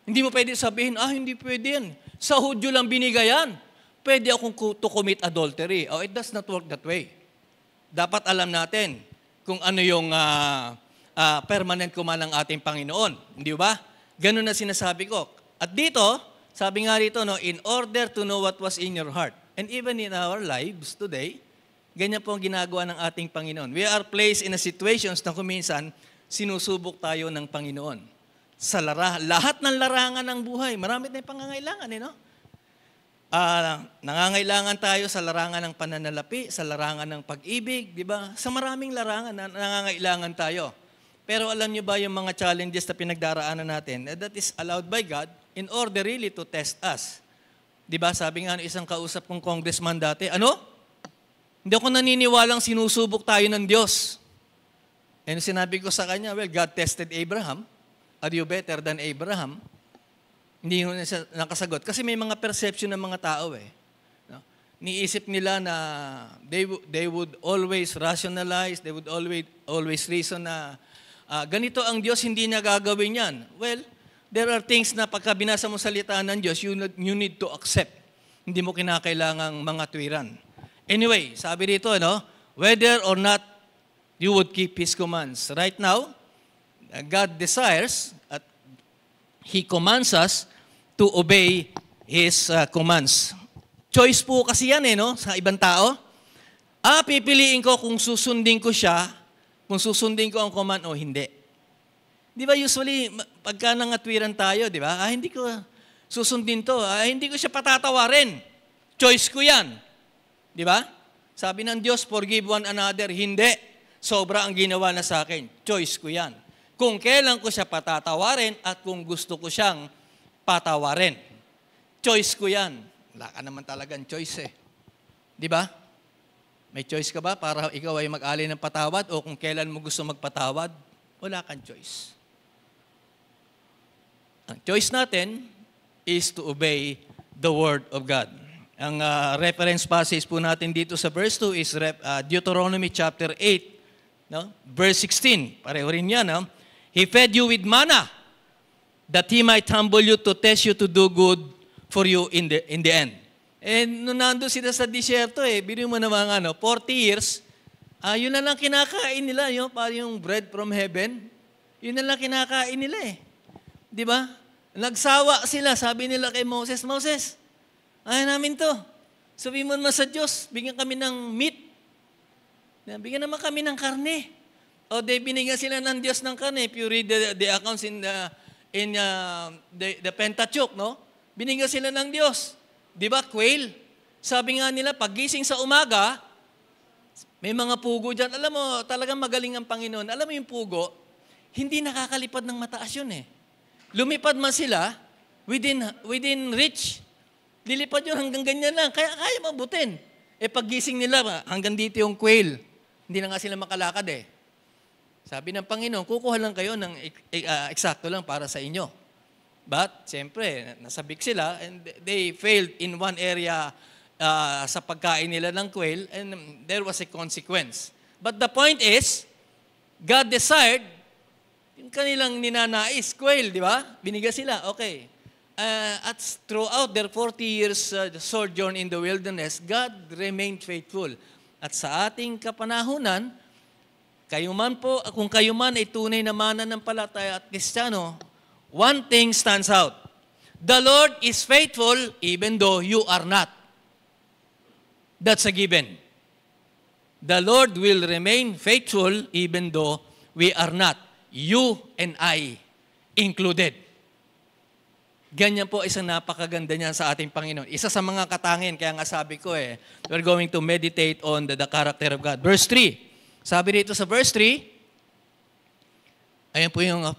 Speaker 5: Hindi mo pwede sabihin, hindi pwede yan. Sa Hudyo lang binigayan. Pwede akong to commit adultery. Oh, it does not work that way. Dapat alam natin kung ano yung permanent command ng ating Panginoon. Hindi ba? Ganun na sinasabi ko. At dito, sabi nga rito, no, in order to know what was in your heart. And even in our lives today, ganyan po ang ginagawa ng ating Panginoon. We are placed in a situations na kuminsan, sinusubok tayo ng Panginoon. Sa lahat ng larangan ng buhay, marami tayong pangangailangan, no? Nangangailangan tayo sa larangan ng pananalapi, sa larangan ng pag-ibig, di ba? Sa maraming larangan na nangangailangan tayo. Pero alam niyo ba yung mga challenges na pinagdaraanan natin, that is allowed by God in order really to test us. Di ba? Sabi nga ng isang kausap kong congressman dati, hindi ako naniniwalang sinusubok tayo ng Diyos. And sinabi ko sa kanya, well, God tested Abraham. Are you better than Abraham? Hindi na siya nakasagot. Kasi may mga perception ng mga tao eh. No? Niisip nila na they would always rationalize, they would always reason na ganito ang Diyos, hindi niya gagawin yan. Well, there are things na pagka binasa mo salita ng Diyos, you need to accept. Hindi mo kinakailangang mga tuwiran. Anyway, sabi dito, whether or not you would keep His commands. Right now, God desires at He commands us to obey His commands. Choice po kasi yan sa ibang tao. Pipiliin ko kung susundin ko siya, kung susundin ko ang command o hindi. Di ba usually, pagka nangatwiran tayo, di ba? Hindi ko susundin to. Hindi ko siya patatawarin. Choice ko yan. Di ba? Sabi ng Diyos, forgive one another. Hindi. Sobra ang ginawa na sa akin. Choice ko yan. Kung kailan ko siya patatawarin at kung gusto ko siyang patawarin. Choice ko yan. Wala ka naman talagang choice eh. Di ba? May choice ka ba para ikaw ay mag-alay ng patawad o kung kailan mo gusto magpatawad? Wala kang choice. Ang choice natin is to obey the Word of God. Ang reference passage po natin dito sa verse 2 is Deuteronomy chapter 8, verse 16. Pareho rin yan. He fed you with manna that He might humble you to test you to do good for you in the end. And nung nandun sila sa disyerto biro mo naman 40 years, yun na lang kinakain nila, parang yung bread from heaven. Yun na lang kinakain nila Di ba? Nagsawa sila, sabi nila kay Moses, Moses, ayaw namin to. Sabihin mo naman sa Diyos, bigyan kami ng meat. Bigyan naman kami ng karne. O binigyan sila ng Diyos ng karne. If you read the accounts in the Pentateuch, binigyan sila ng Diyos. Di ba, quail? Sabi nga nila, paggising sa umaga, may mga pugo dyan. Alam mo, talagang magaling ang Panginoon. Alam mo yung pugo, hindi nakakalipad ng mataas yun Lumipad man sila, within reach. Lilipad yun hanggang ganyan lang. Kaya kaya mabutin. Paggising nila, hanggang dito yung quail. Hindi na nga sila makalakad Sabi ng Panginoon, kukuha lang kayo ng eksakto lang para sa inyo. But, siyempre, nasabik sila and they failed in one area sa pagkain nila ng quail and there was a consequence. But the point is, God desired, yung kanilang ninanais, quail, di ba? Binigyan sila, okay. At throughout their 40 years sojourn in the wilderness, God remained faithful. At sa ating kapanahunan, kung kayo man ay tunay na mananampalataya at Kristiyano, one thing stands out. The Lord is faithful even though you are not. That's a given. The Lord will remain faithful even though we are not. You and I included. Ganyan po isang napakaganda niyan sa ating Panginoon. Isa sa mga katangin, kaya nga sabi ko we're going to meditate on the character of God. Verse 3. Sabi dito sa verse 3, ayan po yung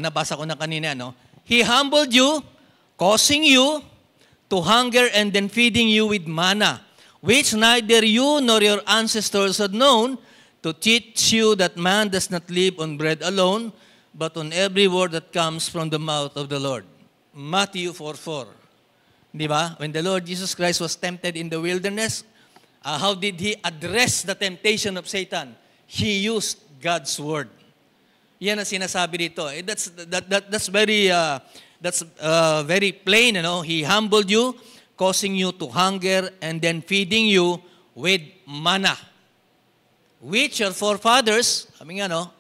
Speaker 5: nabasa ko na kanina, He humbled you, causing you to hunger and then feeding you with manna, which neither you nor your ancestors had known, to teach you that man does not live on bread alone, but on every word that comes from the mouth of the Lord. Matthew 4:4. Di ba? When the Lord Jesus Christ was tempted in the wilderness, how did He address the temptation of Satan? He used God's word. Yan ang sinasabi dito. That's very plain. He humbled you, causing you to hunger, and then feeding you with manna, which your forefathers,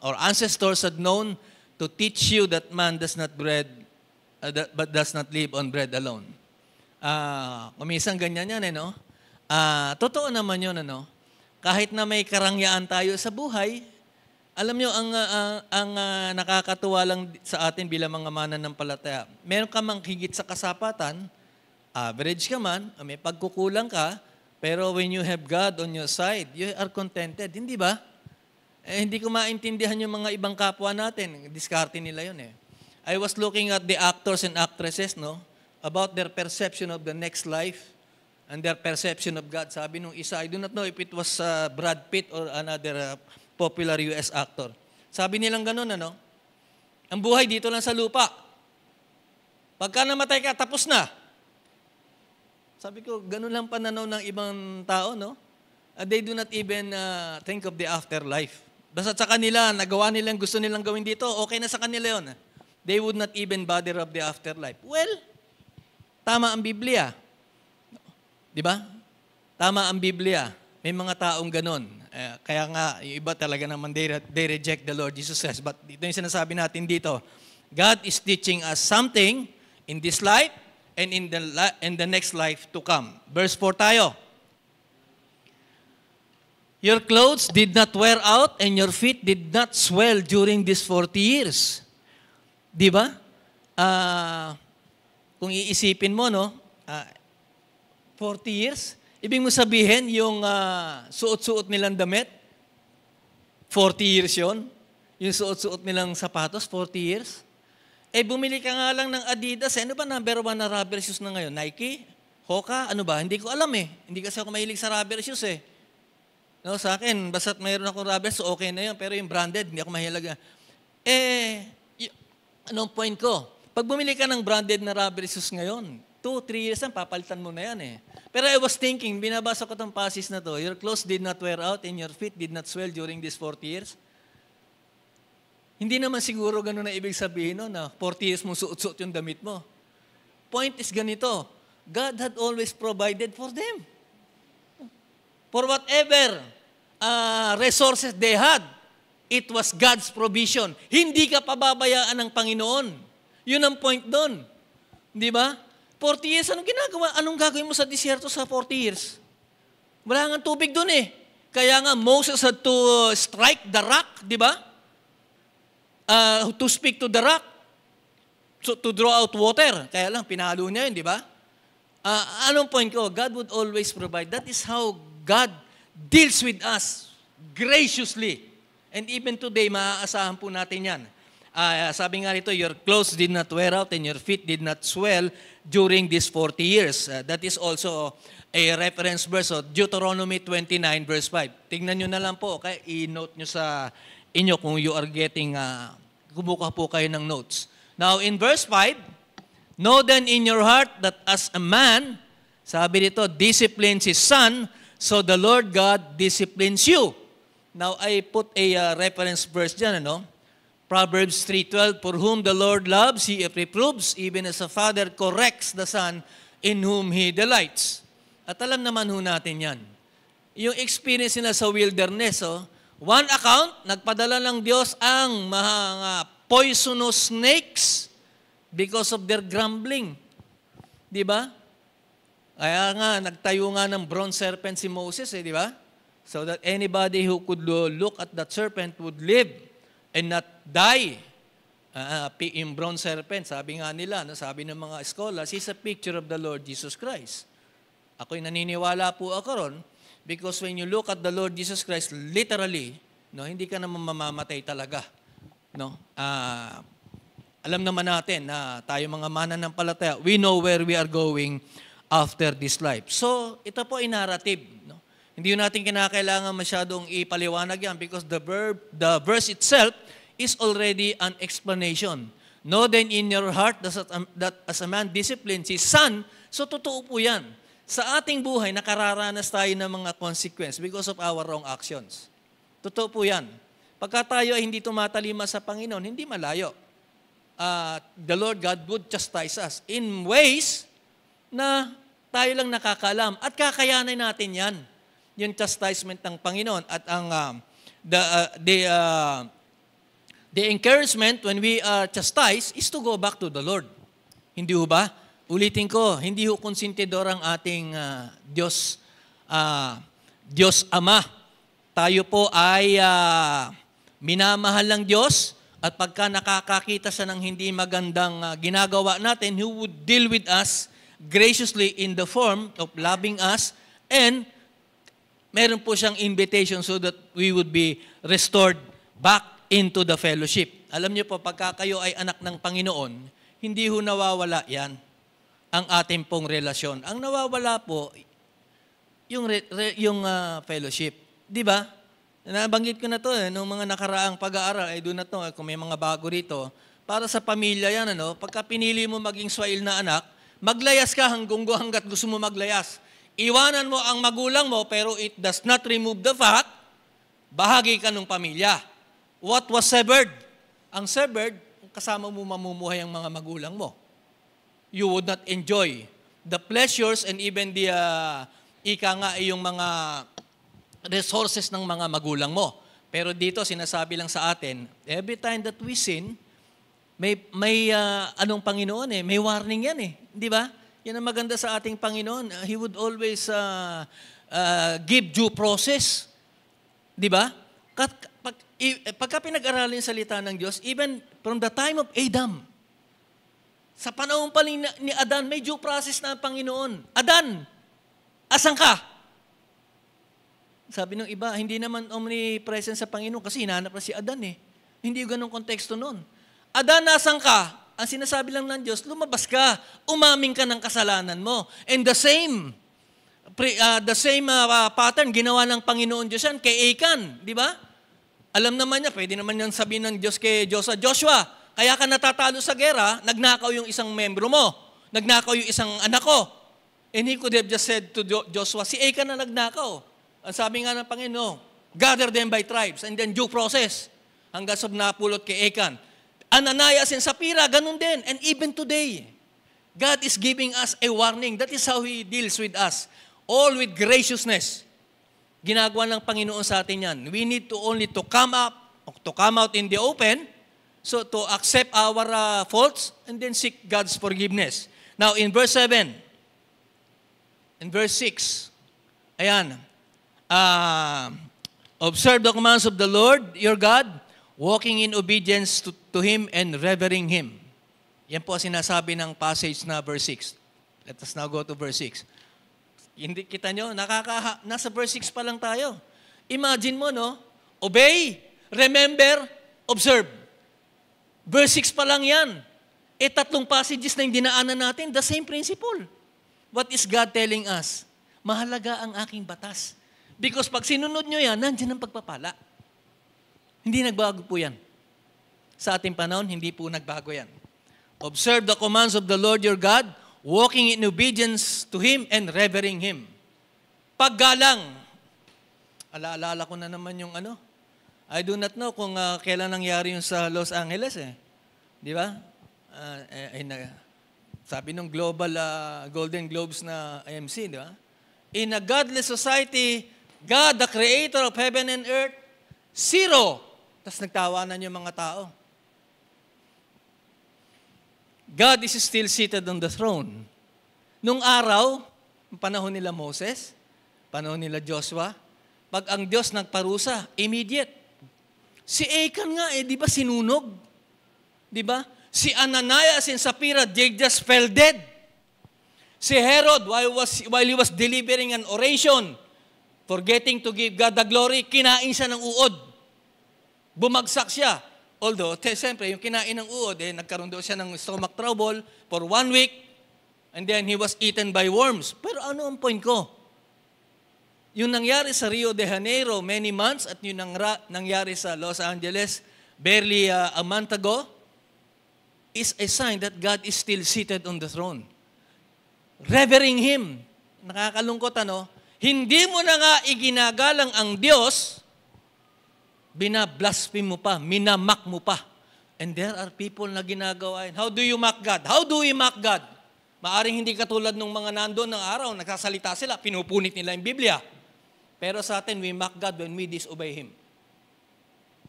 Speaker 5: or ancestors had known, to teach you that man does not but does not live on bread alone. Kuminsan ganyan yan, totoo naman yun, kahit na may karangyaan tayo sa buhay, alam nyo, ang nakakatuwa lang sa atin bilang mga mananampalataya, meron ka mang higit sa kasapatan, average ka man, may pagkukulang ka, pero when you have God on your side, you are contented. Hindi ba? Hindi ko maintindihan yung mga ibang kapwa natin. Diskarte nila yun eh. I was looking at the actors and actresses, no? About their perception of the next life and their perception of God. Sabi nung isa, I do not know if it was Brad Pitt or another popular US actor. Sabi nilang ganun, ano? Ang buhay dito lang sa lupa. Pagka namatay ka, tapos na. Sabi ko, ganun lang pananaw ng ibang tao, no? They do not even think of the afterlife. Basta sa kanila, nagawa nilang gusto nilang gawin dito, okay na sa kanila yun. They would not even bother of the afterlife. Well, tama ang Biblia. Di ba? Tama ang Biblia. May mga taong ganun. Kaya nga, yung iba talaga naman, they reject the Lord Jesus Christ. But ito yung sinasabi natin dito. God is teaching us something in this life and in the next life to come. Verse 4 tayo. Your clothes did not wear out and your feet did not swell during these 40 years. Di ba? Kung iisipin mo, no? 40 years, ibig mo sabihin yung suot-suot nilang damit, 40 years yon. Yung suot-suot nilang sapatos, 40 years. Bumili ka nga lang ng Adidas. Ano ba number 1 na rubber shoes na ngayon? Nike? Hoka? Ano ba? Hindi ko alam eh. Hindi kasi ako mahilig sa rubber shoes eh. No, sa akin, basta't mayroon akong rubber shoes, okay na yun. Pero yung branded, hindi ako mahilig. Anong point ko? Pag bumili ka ng branded na rubber shoes ngayon, 2-3 years lang, papalitan mo na yan eh. Pero I was thinking, binabasa ko itong passage na to, your clothes did not wear out and your feet did not swell during these 40 years. Hindi naman siguro ganun na ibig sabihin no, na 40 years mong suot-suot yung damit mo. Point is ganito, God had always provided for them. For whatever resources they had, it was God's provision. Hindi ka pababayaan ng Panginoon. Yun ang point doon. Di ba? 40 years, anong ginagawa? Anong gagawin mo sa disyerto sa 40 years? Wala nga tubig doon eh. Kaya nga, Moses had to strike the rock, di ba? To speak to the rock, so to draw out water. Kaya lang, pinalo niya yun, di ba? Anong point ko? God would always provide. That is how God deals with us graciously. And even today, maaasahan po natin yan. Sabi nga rito, your clothes did not wear out and your feet did not swell during these 40 years. That is also a reference verse of Deuteronomy 29 verse 5. Tingnan nyo na lang po, okay? I-note nyo sa inyo kung you are getting, kumukuha po kayo ng notes. Now, in verse 5, know then in your heart that as a man, sabi dito, disciplines his son, so the Lord God disciplines you. Now, I put a reference verse dyan, ano? Proverbs 3:12, for whom the Lord loves, He reproves, even as a father corrects the son in whom He delights. At alam naman ho natin yan. Yung experience nila sa wilderness, one account, nagpadala ng Diyos ang mga poisonous snakes because of their grumbling. Di ba? Kaya nga, nagtayo nga ng bronze serpent si Moses, di ba? So that anybody who could look at that serpent would live and not die. Yung bronze serpent, sabi nga nila, sabi ng mga scholars, is a picture of the Lord Jesus Christ. Ako'y naniniwala po ako ron, because when you look at the Lord Jesus Christ, literally, no, hindi ka naman mamamatay talaga. No? Alam naman natin na tayo mga mananampalataya, we know where we are going after this life. So, ito po ay narrative. No? Hindi natin kinakailangan masyadong ipaliwanag yan because the verse itself is already an explanation. Know then in your heart that as a man disciplines his son, so totoo po yan. Sa ating buhay, nakararanas tayo ng mga consequence because of our wrong actions. Totoo po yan. Pagka tayo ay hindi tumatalima sa Panginoon, hindi malayo. The Lord God would chastise us in ways na tayo lang nakakaalam. At kakayanin natin yan. Yung chastisement ng Panginoon. At ang the encouragement when we are chastised is to go back to the Lord. Hindi ho ba? Ulitin ko, hindi ho konsentidor ang ating Diyos, Diyos Ama. Tayo po ay minamahal ng Diyos at pagka nakakakita siya ng hindi magandang ginagawa natin, He would deal with us graciously in the form of loving us, and meron po siyang invitation so that we would be restored back into the fellowship. Alam niyo po, pagka kayo ay anak ng Panginoon, hindi ho nawawala yan, ang ating pong relasyon. Ang nawawala po, yung fellowship. Di ba? Nabanggit ko na to, nung mga nakaraang pag-aaral, ay doon na to, kung may mga bago rito, para sa pamilya yan, pagka pinili mo maging swail na anak, maglayas ka hanggat gusto mo maglayas. Iwanan mo ang magulang mo, pero it does not remove the fact, bahagi ka ng pamilya. What was severed? Ang severed, kasama mo mamumuhay ang mga magulang mo. You would not enjoy the pleasures and even the, yung mga resources ng mga magulang mo. Pero dito, sinasabi lang sa atin, every time that we sin, may anong Panginoon may warning yan Di ba? Yan ang maganda sa ating Panginoon. He would always give due process. Di ba? Pagka pinag-aralin yung salita ng Diyos, even from the time of Adam, sa panahon pa ni Adan, may due process na ang Panginoon. Adan, asan ka? Sabi ng iba, hindi naman omnipresent sa Panginoon kasi hinahanap na si Adan Hindi ganun konteksto nun. Adan, asan ka? Ang sinasabi lang ng Diyos, lumabas ka, umaming ka ng kasalanan mo. And the same pattern ginawa ng Panginoon Diyos yan kay Achan, di ba? Alam naman niya, pwede naman niyang sabihin ng Diyos kay Joshua, kaya ka natatalo sa gera, nagnakaw yung isang membro mo, nagnakaw yung isang anak ko. And he could have just said to Joshua, si Achan na nagnakaw. Ang sabi nga ng Panginoon, gather them by tribes and then due process. Hanggang sa napulot kay Achan. Ananias and Sapphira, ganun din. And even today, God is giving us a warning. That is how He deals with us. All with graciousness. Ginagawa ng Panginoon sa atin yan. We need to only to come out in the open, so to accept our faults, and then seek God's forgiveness. Now, in verse 7, in verse 6, ayan, observe the commands of the Lord, your God, walking in obedience to Him and revering Him. Yan po sinasabi ng passage na verse 6. Let us now go to verse 6. Hindi kita nyo, nasa verse 6 pa lang tayo. Imagine mo, obey, remember, observe. Verse 6 pa lang yan. Tatlong passages na yung dinaanan natin, the same principle. What is God telling us? Mahalaga ang aking batas. Because pag sinunod nyo yan, nandiyan ang pagpapala. Hindi nagbago po yan. Sa ating panahon, hindi po nagbago yan. Observe the commands of the Lord your God, walking in obedience to Him and revering Him. Paggalang. Alaalala ko na naman yung I do not know kung kailan nangyari yung sa Los Angeles Di ba? Sabi nung Global Golden Globes na AMC, di ba? In a godless society, God, the creator of heaven and earth, zero. Tapos nagtawanan yung mga tao. God is still seated on the throne. Nung araw, panahon nila Moses, panahon nila Joshua, pag ang Diyos nagparusa, immediate. Si Achan nga di ba sinunog? Di ba? Si Ananias and Sapphira, they just fell dead. Si Herod, while he was delivering an oration, forgetting to give God the glory, kinain siya ng uod. Bumagsak siya. Although, siyempre, yung kinain ng uod, nagkaroon daw siya ng stomach trouble for 1 week, and then he was eaten by worms. Pero ano ang point ko? Yung nangyari sa Rio de Janeiro many months, at yung nangyari sa Los Angeles barely a month ago, is a sign that God is still seated on the throne. Revering Him. Nakakalungkot, Hindi mo na nga iginagalang ang Diyos, binablaspheme mo pa, minamak mo pa. And there are people na ginagawa yun. How do you mock God? How do we mock God? Maaring hindi katulad ng mga nandoon ng araw, nagsasalita sila, pinupunit nila yung Biblia. Pero sa atin, we mock God when we disobey Him.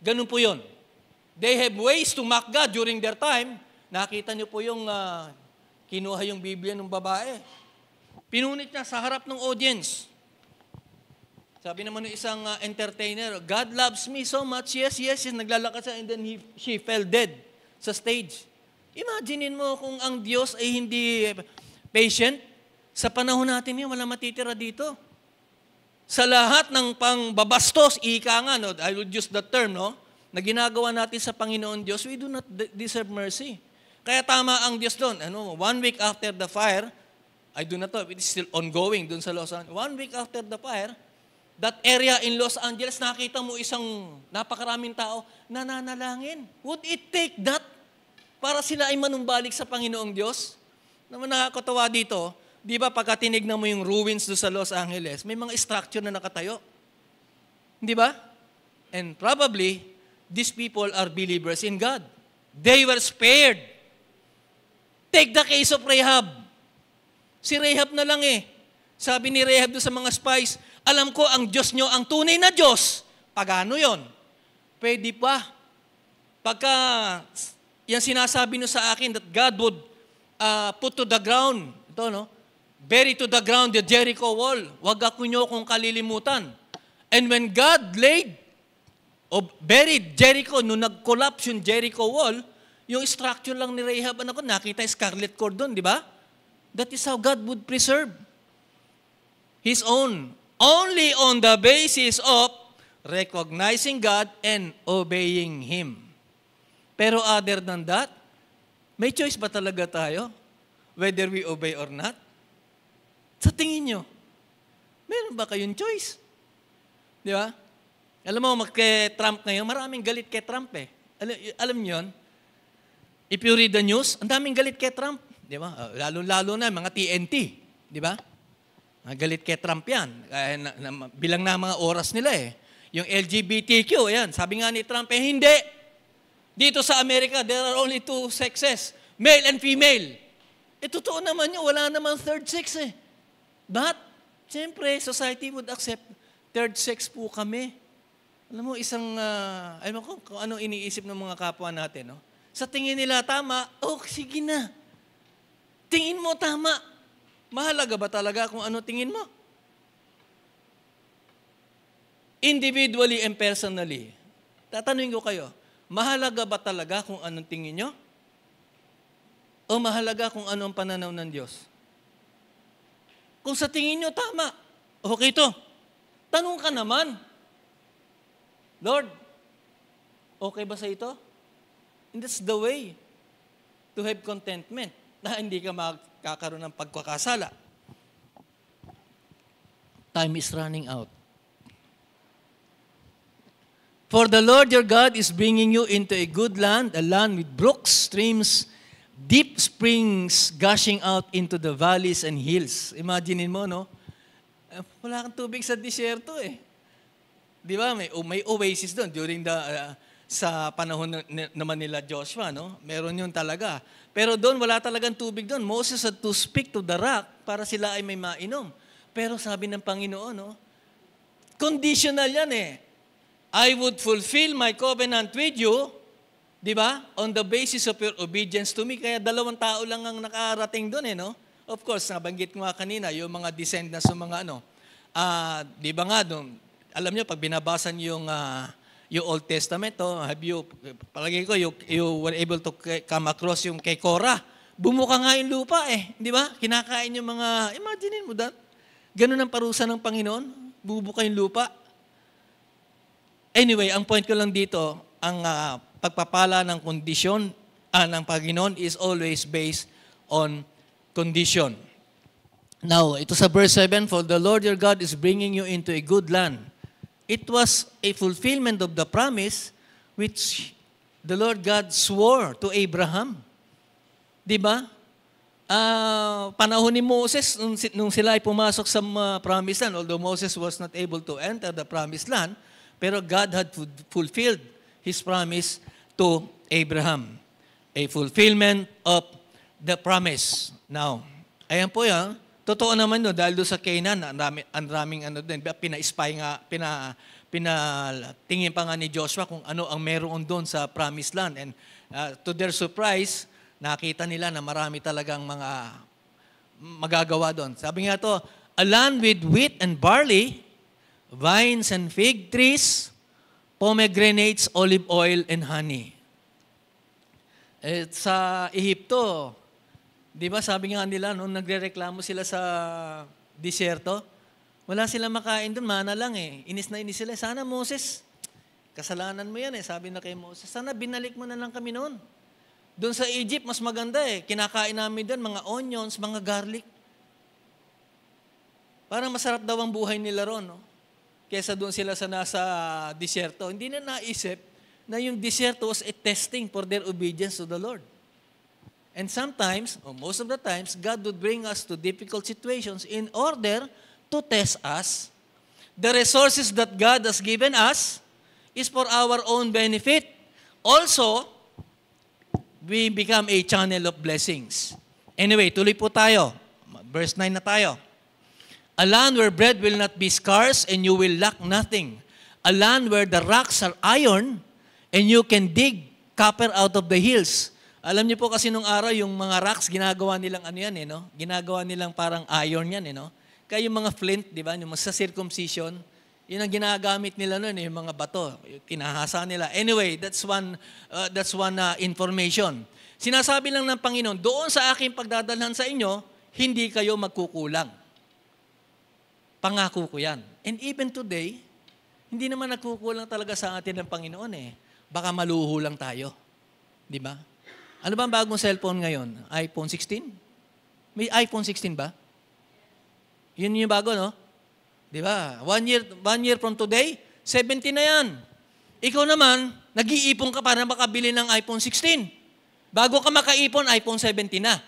Speaker 5: Ganun po yun. They have ways to mock God during their time. Nakita niyo po yung kinuha yung Biblia ng babae. Pinunit niya sa harap ng audience. Sabi naman ng isang entertainer, God loves me so much. Yes, naglalakad siya and then she fell dead sa stage. Imaginein mo kung ang Diyos ay hindi patient. Sa panahon natin ngayon, wala matitira dito. Sa lahat ng pangbabastos, ika nga, no, I would use the term, no, na ginagawa natin sa Panginoon Diyos, we do not deserve mercy. Kaya tama ang Diyos doon. 1 week after the fire, I do not know, it is still ongoing doon sa Los Angeles. 1 week after the fire, that area in Los Angeles, nakita mo isang napakaraming tao nananalangin. Would it take that para sila ay manumbalik sa Panginoong Diyos? Naman nakakatawa dito, di ba pagka tinignan mo yung ruins doon sa Los Angeles, may mga structure na nakatayo. Di ba? And probably, these people are believers in God. They were spared. Take the case of Rahab. Si Rahab na lang eh. Sabi ni Rahab doon sa mga spies, alam ko ang Diyos nyo, ang tunay na Diyos. Pagano yon? Pwede pa. Pagka yan sinasabi nyo sa akin that God would put to the ground, ito no, bury to the ground the Jericho wall. Huwag ako nyo kung kalilimutan. And when God buried Jericho, nung nag-collapse yung Jericho wall, yung structure lang ni Rahab, nakita scarlet cord doon, di ba? That is how God would preserve His own. Only on the basis of recognizing God and obeying Him. Pero other than that, may choice ba talaga tayo? Whether we obey or not? Sa tingin nyo, meron ba kayong choice? Di ba? Alam mo, kay Trump ngayon, maraming galit kay Trump eh. Alam nyo yun? If you read the news, ang daming galit kay Trump. Di ba? Lalo-lalo na, mga TNT. Di ba? Galit kay Trump yan. Bilang na mga oras nila eh. Yung LGBTQ, ayan. Sabi nga ni Trump, hindi. Dito sa Amerika, there are only 2 sexes. Male and female. Totoo naman yun. Wala naman third sex eh. But, siyempre, society would accept third sex po kami. Alam mo, alam mo kung anong iniisip ng mga kapwa natin, no? Sa tingin nila, tama, sige na. Tingin mo, tama. Mahalaga ba talaga kung ano tingin mo? Individually and personally, tatanungin ko kayo, mahalaga ba talaga kung anong tingin nyo? O mahalaga kung anong pananaw ng Diyos? Kung sa tingin nyo, tama. Okay to. Tanong ka naman, Lord, okay ba sa ito? And that's the way to have contentment na hindi ka makakaroon ng pagkakasala. Time is running out. For the Lord your God is bringing you into a good land, a land with brooks, streams, deep springs gushing out into the valleys and hills. Imaginein mo, no? Wala kang tubig sa disyerto eh. Di ba? May oasis doon during sa panahon naman nila Joshua, no? Meron yun talaga. Pero doon, wala talagang tubig doon. Moses had to speak to the rock para sila ay may mainom. Pero sabi ng Panginoon, no? Conditional yan eh. I would fulfill my covenant with you, di ba? On the basis of your obedience to me. Kaya 2 tao lang ang nakarating doon eh, no? Of course, nabanggit ko nga kanina, yung mga descendants ng mga di ba nga doon, alam nyo, pag binabasa nyo yung Old Testament, palagi ko, you were able to come across yung kay Korah. Bumuka nga yung lupa eh, di ba? Kinakain yung mga, imagine mo that. Ganun ang parusa ng Panginoon, bubuka yung lupa. Anyway, ang point ko lang dito, ang pagpapala ng kondisyon ng Panginoon is always based on condition. Now, ito sa verse 7, for the Lord your God is bringing you into a good land. It was a fulfillment of the promise which the Lord God swore to Abraham. Di ba? Panahon ni Moses, nung sila ay pumasok sa promised land, although Moses was not able to enter the promised land, pero God had fulfilled His promise to Abraham. A fulfillment of the promise. Now, ayan po yan. Totoo naman no, dahil doon sa Canaan, ang raming din, pina-spy nga, pinatingin pa nga ni Joshua kung ano ang meron doon sa promised land. And to their surprise, nakita nila na marami talagang mga magagawa doon. Sabi nga to, a land with wheat and barley, vines and fig trees, pomegranates, olive oil, and honey. Sa Ehipto, Di ba sabi nga nila, nung nagrereklamo sila sa disyerto, wala silang makain doon, mana lang eh. Inis na inis sila. Sana Moses, kasalanan mo yan eh. Sabi na kay Moses, sana binalik mo na lang kami noon. Doon sa Egypt, mas maganda eh. Kinakain namin doon, mga onions, mga garlic. Parang masarap daw ang buhay nila ron, no? Kesa doon sila sa nasa disyerto. Hindi na naisip na yung disyerto was a testing for their obedience to the Lord. And sometimes, or most of the times, God would bring us to difficult situations in order to test us. The resources that God has given us is for our own benefit. Also, we become a channel of blessings. Anyway, tuloy po tayo. Verse 9 na tayo. A land where bread will not be scarce and you will lack nothing. A land where the rocks are iron and you can dig copper out of the hills. Alam niyo po kasi nung araw, yung mga rocks, ginagawa nilang ano yan, no? Ginagawa nilang parang iron yan, no? Kaya yung mga flint, di ba? Yung sa circumcision, yun ang ginagamit nila noon, yung mga bato. Kinahasa nila. Anyway, that's one information. Sinasabi lang ng Panginoon, doon sa aking pagdadalhan sa inyo, hindi kayo magkukulang. Pangako ko yan. And even today, hindi naman nagkukulang talaga sa atin ng Panginoon eh. Baka maluho lang tayo. Di ba? Ano ba ang bagong cellphone ngayon? iPhone 16? May iPhone 16 ba? Yun yung bago, no? Di ba? One year from today, 70 na yan. Ikaw naman, nag-iipon ka para makabili ng iPhone 16. Bago ka makaipon, iPhone 17 na.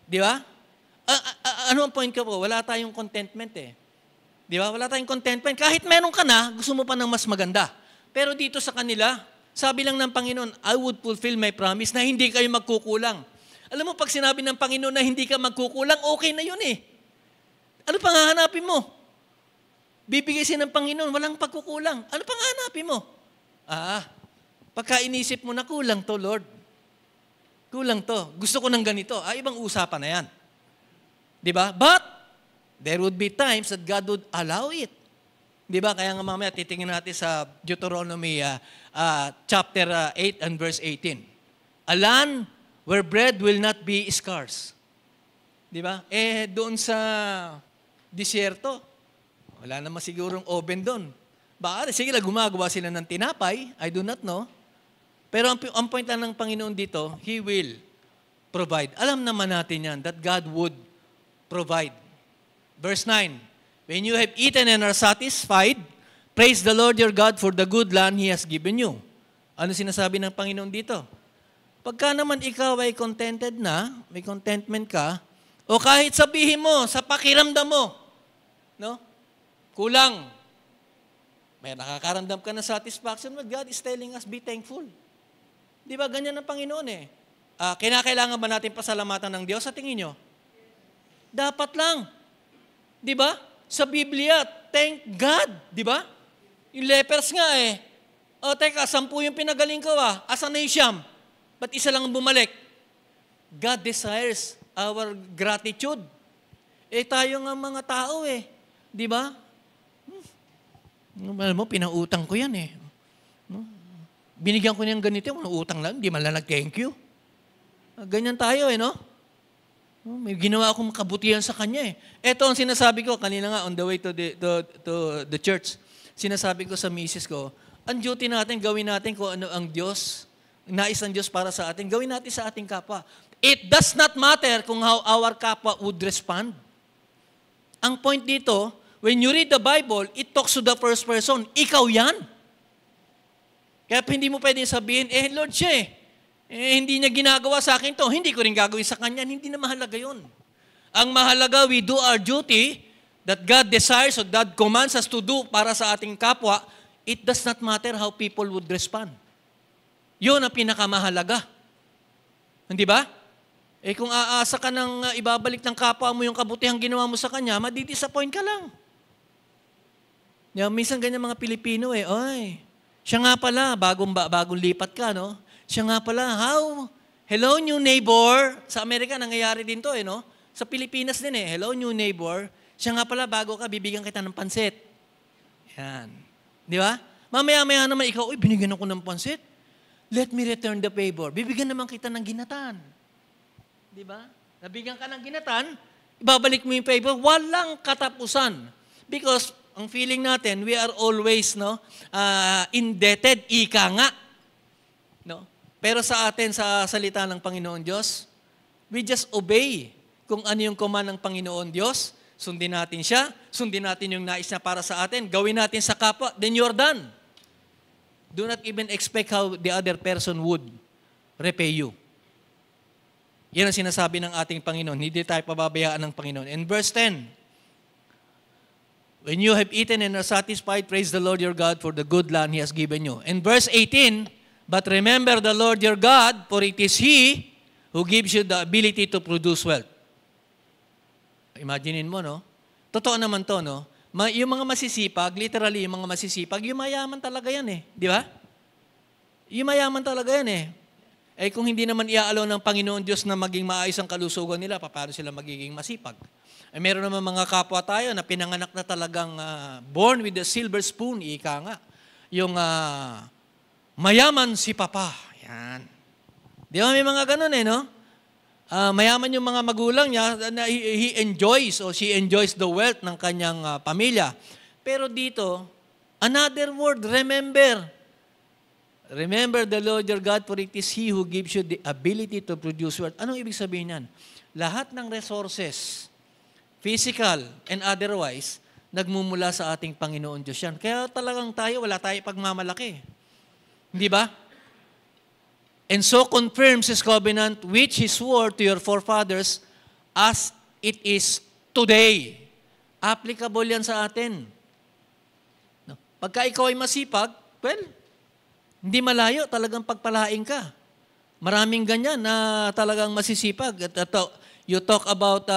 Speaker 5: Di ba? Ano ang point ko po? Wala tayong contentment eh. Di ba? Wala tayong contentment. Kahit meron ka na, gusto mo pa ng mas maganda. Pero dito sa kanila, sabi lang ng Panginoon, I would fulfill my promise na hindi kayo magkukulang. Alam mo, pag sinabi ng Panginoon na hindi ka magkukulang, okay na yun eh. Ano pang hahanapin mo? Bibigay siya ng Panginoon, walang pagkukulang. Ano pang hahanapin mo? Pagka inisip mo na kulang to, Lord. Kulang to. Gusto ko ng ganito. Ibang usapan na yan. Diba? But, there would be times that God would allow it. Diba? Kaya nga mamaya titingin natin sa Deuteronomy chapter 8 and verse 18. A land where bread will not be scarce. Diba? Doon sa disyerto, wala naman sigurong oven doon. Baka, sige lang, gumagawa sila ng tinapay. I do not know. Pero ang point lang ng Panginoon dito, He will provide. Alam naman natin yan, that God would provide. Verse 9, when you have eaten and are satisfied, praise the Lord your God for the good land He has given you. Ano sinasabi ng Panginoon dito? Pagka naman ikaw ay contented na, may contentment ka, o kahit sabihin mo, sa pakiramdam mo, no? Kulang. May nakakaramdam ka na satisfaction, but God is telling us, be thankful. Di ba, ganyan ang Panginoon eh. Kinakailangan ba natin pasalamatan ng Diyos sa tingin nyo? Dapat lang. Di ba? Sa Biblia, thank God. Di ba? Yung lepers nga eh. Teka, 10 yung pinagaling ko Asan na yung siyam? Ba't isa lang bumalik? God desires our gratitude. Tayo nga mga tao eh. Di ba? Alam mo, pinautang ko yan eh. Binigyan ko niyang ganito, utang lang, di man lang nag-thank you. Ganyan tayo eh, no? May ginawa akong kabutihan sa kanya eh. Ito ang sinasabi ko, kanina nga on the way to the church, sinasabi ko sa misis ko, ang duty natin, gawin natin kung ano ang Diyos, nais ng Diyos para sa atin, gawin natin sa ating kapwa. It does not matter kung how our kapwa would respond. Ang point dito, when you read the Bible, it talks to the first person. Ikaw yan. Kaya hindi mo pwedeng sabihin, Lord siya hindi niya ginagawa sa akin to. Hindi ko rin gagawin sa kanya. Hindi na mahalaga yun. Ang mahalaga, we do our duty that God desires or God commands us to do para sa ating kapwa. It does not matter how people would respond. Yun ang pinakamahalaga. Hindi ba? Kung aasa ka ng ibabalik ng kapwa mo yung kabutihang ginawa mo sa kanya, madidisappoint ka lang. Minsan ganyan mga Pilipino siya nga pala, bagong lipat ka, no? Siya nga pala, hello new neighbor. Sa Amerika, nangyayari din to, no? Sa Pilipinas din hello new neighbor. Siya nga pala, bago ka, bibigyan kita ng pansit. Yan. Di ba? Mamaya-maya naman ikaw, binigyan ako ng pansit. Let me return the favor. Bibigyan naman kita ng ginatan. Di ba? Nabigyan ka ng ginatan, ibabalik mo yung favor, walang katapusan. Because ang feeling natin, we are always indebted, ika nga. No? Pero sa atin, sa salita ng Panginoon Diyos, we just obey kung ano yung command ng Panginoon Diyos. Sundin natin siya, sundin natin yung nais niya para sa atin, gawin natin sa kapwa, then you're done. Do not even expect how the other person would repay you. Yan ang sinasabi ng ating Panginoon. Hindi tayo pababayaan ng Panginoon. In verse 10, when you have eaten and are satisfied, praise the Lord your God for the good land He has given you. In verse 18, but remember the Lord your God, for it is He who gives you the ability to produce wealth. Imaginein mo, no? Totoo naman to, no? Yung mga masisipag, literally yung mga masisipag, yung mayaman talaga yan eh. Di ba? Yung mayaman talaga yan eh. Eh kung hindi naman iaalaw ng Panginoon Diyos na maging maayos ang kalusugan nila, paano sila magiging masipag? Eh meron naman mga kapwa tayo na pinanganak na talagang born with a silver spoon, ika nga. Yung mayaman si Papa. Yan. Di ba may mga ganun eh, no? Mayaman yung mga magulang niya, na he enjoys or she enjoys the wealth ng kanyang pamilya. Pero dito, another word, remember. Remember the Lord your God, for it is He who gives you the ability to produce wealth. Anong ibig sabihin yan? Lahat ng resources, physical and otherwise, nagmumula sa ating Panginoon Diyos yan. Kaya talagang tayo, wala tayo pagmamalaki. Hindi ba? And so confirms His covenant, which He swore to your forefathers, as it is today. Applicable yan sa atin. No? Pagka ikaw ay masipag, well, hindi malayo, talagang pagpalain ka. Maraming ganyan na talagang masisipag. You talk about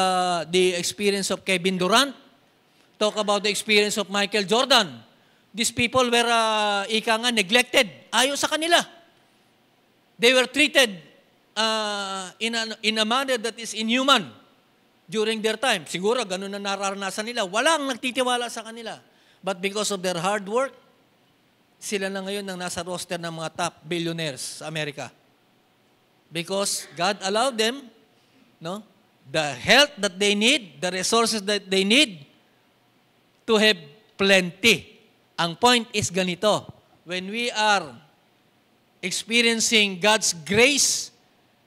Speaker 5: the experience of Kevin Durant, talk about the experience of Michael Jordan. These people were, neglected. Ayaw sa kanila. They were treated in a manner that is inhuman during their time. Siguro, ganun na nararanasan nila. Walang nagtitiwala sa kanila. But because of their hard work, sila na ngayon ang nasa roster ng mga top billionaires sa Amerika. Because God allowed them, no, the health that they need, the resources that they need to have plenty. Ang point is ganito, when we are experiencing God's grace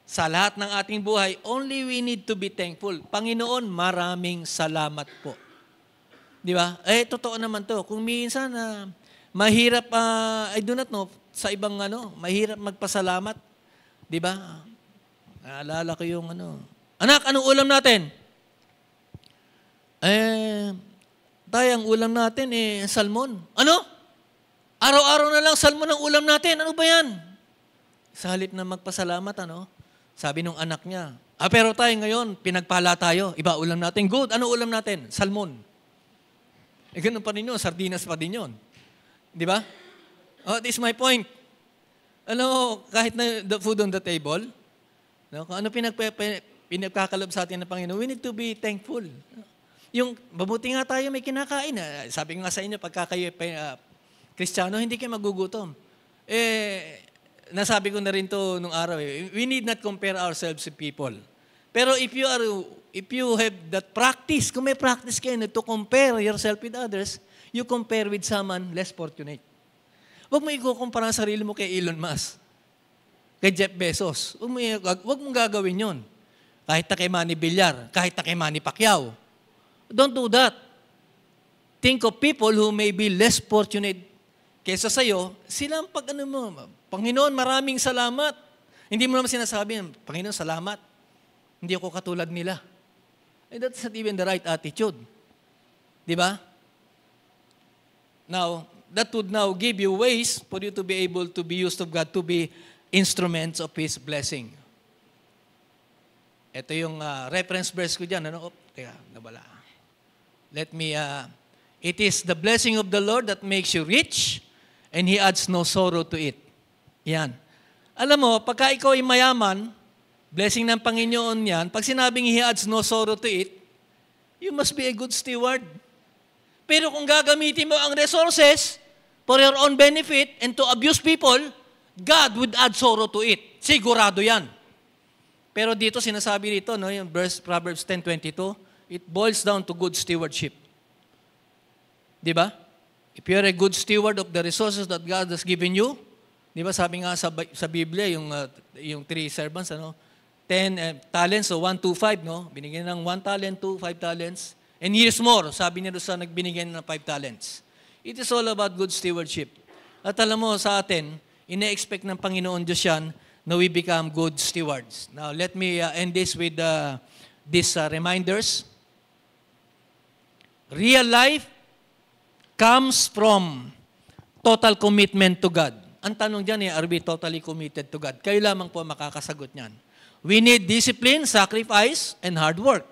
Speaker 5: sa lahat ng ating buhay, only we need to be thankful. Panginoon, maraming salamat po. Di ba? Eh, totoo naman to. Kung minsan, mahirap, I do not know, sa ibang mahirap magpasalamat. Di ba? Naalala ko yung anak, anong ulam natin? Ang ulam natin salmon. Ano? Araw-araw na lang salmon ang ulam natin. Ano ba yan? Sa halip na magpasalamat, sabi nung anak niya, pero tayo ngayon, pinagpala tayo. Iba ulam natin. Good. Ano ulam natin? Salmon. Ganun pa rin yun. Sardinas pa din yun. Di ba? This is my point. Kahit na the food on the table, kung ano pinagkakalob sa atin ng Panginoon, we need to be thankful. Yung, mabuti nga tayo may kinakain. Sabi ko nga sa inyo, pagka kayo Kristiyano, hindi kayo magugutom. Nasabi ko na rin to nung araw. We need not compare ourselves to people. Pero if you have that practice, kung may practice kayo to compare yourself with others, you compare with someone less fortunate. Huwag mo ikukumpara ang sarili mo kay Elon Musk, kay Jeff Bezos. Huwag mong gagawin yon. Kahit na kay Manny Villar, kahit na kay Manny Pacquiao. Don't do that. Think of people who may be less fortunate kaysa sa'yo. Sila ang Panginoon, maraming salamat. Hindi mo naman sinasabi, Panginoon, salamat. Hindi ako katulad nila. That's not even the right attitude. Di ba? Now, that would now give you ways for you to be able to be used of God, to be instruments of His blessing. Ito yung reference verse ko dyan. Teka, nabala. Let me, it is the blessing of the Lord that makes you rich, and He adds no sorrow to it. Yan. Alam mo, pagka ikaw ay mayaman, blessing ng Panginoon yan, pag sinabing He adds no sorrow to it, you must be a good steward. Pero kung gagamitin mo ang resources for your own benefit and to abuse people, God would add sorrow to it. Sigurado yan. Pero dito sinasabi dito, no, yung verse Proverbs 10:22, it boils down to good stewardship. Di ba? If you're a good steward of the resources that God has given you, di ba sabi nga sa Biblia, yung three servants, 10 talents, so 1, 2, 5, no? Binigyan ng 1 talent, 2, 5 talents. And here's more, sabi niya doon sa nagbinigay ng 5 talents. It is all about good stewardship. At alam mo, sa atin, ina-expect ng Panginoon Diyos yan na we become good stewards. Now, let me end this with these reminders. Real life comes from total commitment to God. Ang tanong dyan, are we totally committed to God? Kayo lamang po makakasagot niyan. We need discipline, sacrifice, and hard work.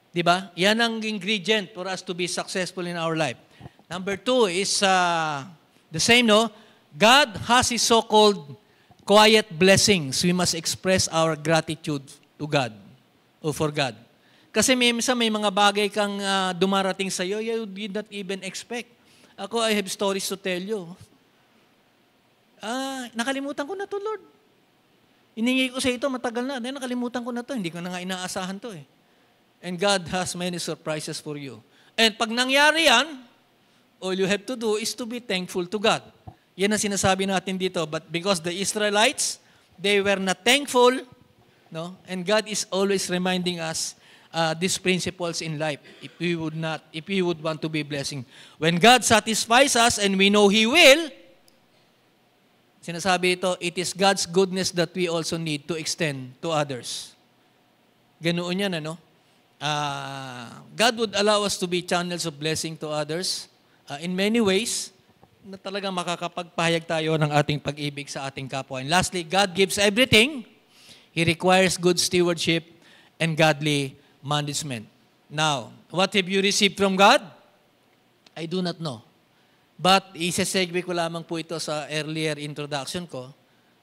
Speaker 5: Diba? Yan ang ingredient for us to be successful in our life. Number 2 is the same, no? God has His so-called quiet blessings. We must express our gratitude to God o for God. Kasi may mga bagay kang dumarating sa iyo, you did not even expect. Ako, I have stories to tell you. Nakalimutan ko na to, Lord. Iningi ko sa ito, matagal na. Then nakalimutan ko na to. Hindi ko na nga inaasahan to eh. And God has many surprises for you. And pag nangyari yan, all you have to do is to be thankful to God. Yan ang sinasabi natin dito. But because the Israelites, they were not thankful, no? And God is always reminding us these principles in life if we would want to be blessing. When God satisfies us and we know He will, sinasabi ito, it is God's goodness that we also need to extend to others. Ganoon yan, ano? God would allow us to be channels of blessing to others in many ways na talagang makakapagpahayag tayo ng ating pag-ibig sa ating kapwa. And lastly, God gives everything. He requires good stewardship and godly management. Now, what have you received from God? I do not know. But isa-segue ko lamang po ito sa earlier introduction ko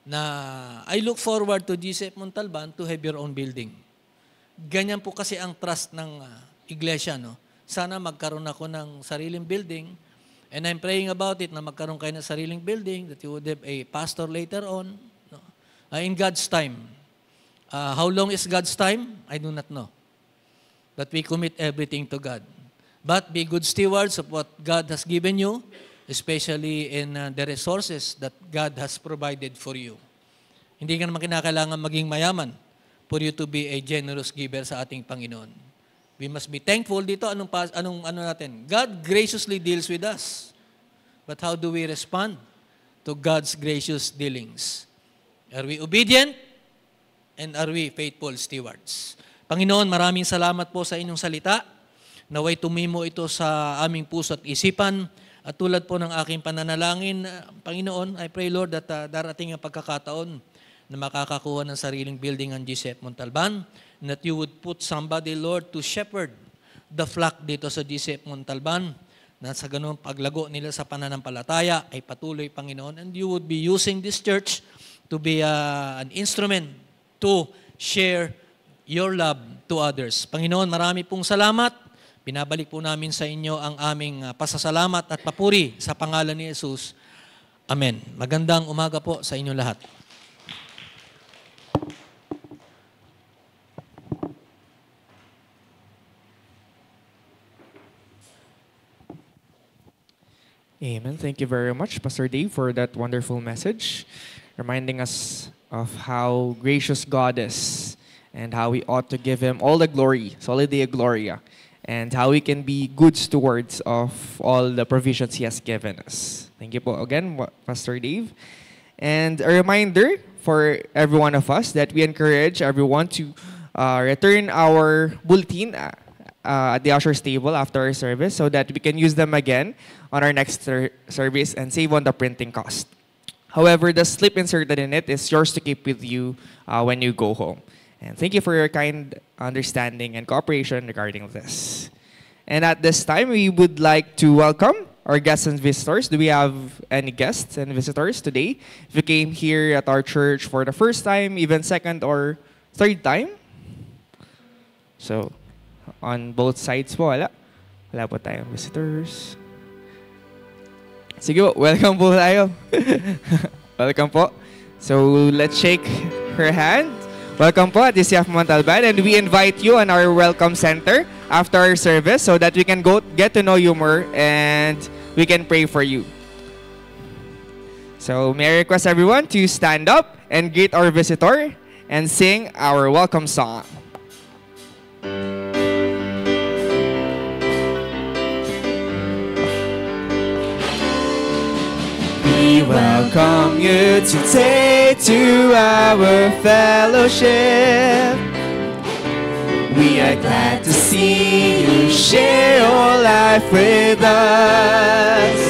Speaker 5: na I look forward to GCF Montalban to have your own building. Ganyan po kasi ang trust ng iglesia, no? Sana magkaroon ako ng sariling building. And I'm praying about it na magkaroon kayo ng sariling building, that you would have a pastor later on. No? In God's time. How long is God's time? I do not know. But we commit everything to God. But be good stewards of what God has given you, especially in the resources that God has provided for you. Hindi ka naman kinakailangan maging mayaman for you to be a generous giver sa ating Panginoon. We must be thankful dito. Ano natin? God graciously deals with us. But how do we respond to God's gracious dealings? Are we obedient? And are we faithful stewards? Panginoon, maraming salamat po sa inyong salita. Naway tumimo ito sa aming puso at isipan. At tulad po ng aking pananalangin, Panginoon, I pray, Lord, that darating ang pagkakataon na makakakuha ng sariling building ang GCF Montalban, and that you would put somebody, Lord, to shepherd the flock dito sa GCF Montalban, na sa ganun paglago nila sa pananampalataya ay patuloy, Panginoon, and you would be using this church to be an instrument to share your love to others. Panginoon, marami pong salamat. Binabalik po namin sa inyo ang aming pasasalamat at papuri sa pangalan ni Jesus. Amen. Magandang umaga po sa inyo lahat.
Speaker 1: Amen. Thank you very much, Pastor Dave, for that wonderful message, reminding us of how gracious God is and how we ought to give Him all the glory, Soli Deo Gloria, and how we can be good stewards of all the provisions He has given us. Thank you po again, Pastor Dave. And a reminder for every one of us that we encourage everyone to return our bulletin at the usher's table after our service so that we can use them again on our next service and save on the printing cost. However, the slip inserted in it is yours to keep with you when you go home. And thank you for your kind understanding and cooperation regarding this. And at this time, we would like to welcome our guests and visitors. Do we have any guests and visitors today? If you came here at our church for the first time, even second or third time? So, on both sides po, wala. Wala po tayong visitors. Sige po, welcome po tayo. Welcome po. So, let's shake her hand. Welcome po at DCF Montalban, and we invite you on our welcome center after our service so that we can go get to know you more and we can pray for you. So may I request everyone to stand up and greet our visitor and sing our welcome song. We welcome you today to our fellowship. We are glad to see you share your life with us.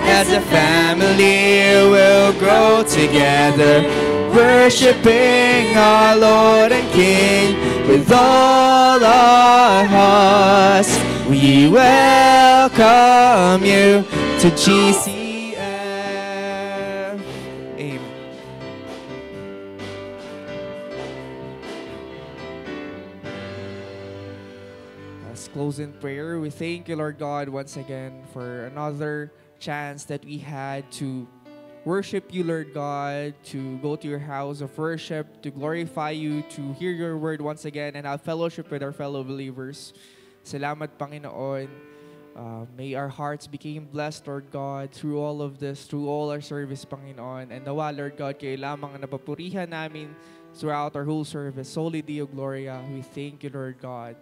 Speaker 1: As a family we'll grow together, worshiping our Lord and King with all our hearts. We welcome you to GCF. Amen. Let's close in prayer. We thank you, Lord God, once again for another chance that we had to worship you, Lord God, to go to your house of worship, to glorify you, to hear your word once again, and have fellowship with our fellow believers. Salamat, Panginoon. May our hearts become blessed, Lord God, through all of this, through all our service, Panginoon. And nawa, Lord God, kayo lamang ang napapurihan namin throughout our whole service. Soli Deo Gloria, we thank you, Lord God.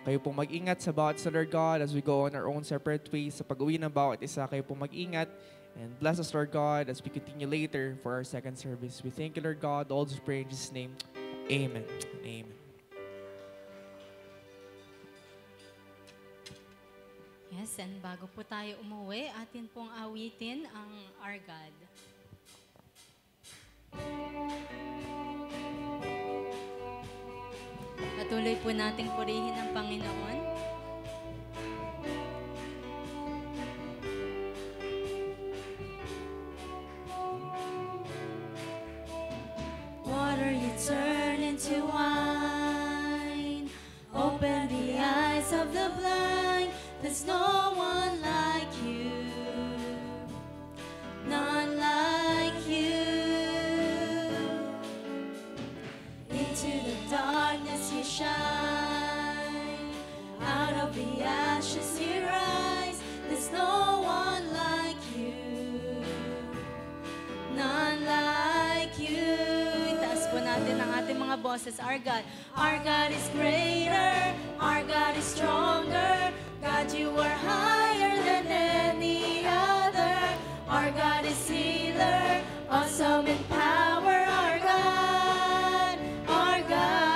Speaker 1: Kayo pong mag-ingat sa bawat isa, Lord God, as we go on our own separate ways. Sa pag-uwi ng bawat isa, kayo pong mag-ingat. And bless us, Lord God, as we continue later for our second service. We thank you, Lord God. All this pray in Jesus' name. Amen. Amen.
Speaker 2: Yes, and bago po tayo umuwi, atin pong awitin ang Our God. Patuloy po nating purihin ang Panginoon.
Speaker 3: Water you turn into wine, open the eyes of the blind. There's no one like you, none like you. Into the darkness you shine, out of the ashes you rise. There's no one like you, none like you.
Speaker 2: Itaas po natin ang ating mga boses. Our God
Speaker 3: is greater, our God is stronger. God, you are higher than any other. Our God is healer, awesome in power. Our God, our God.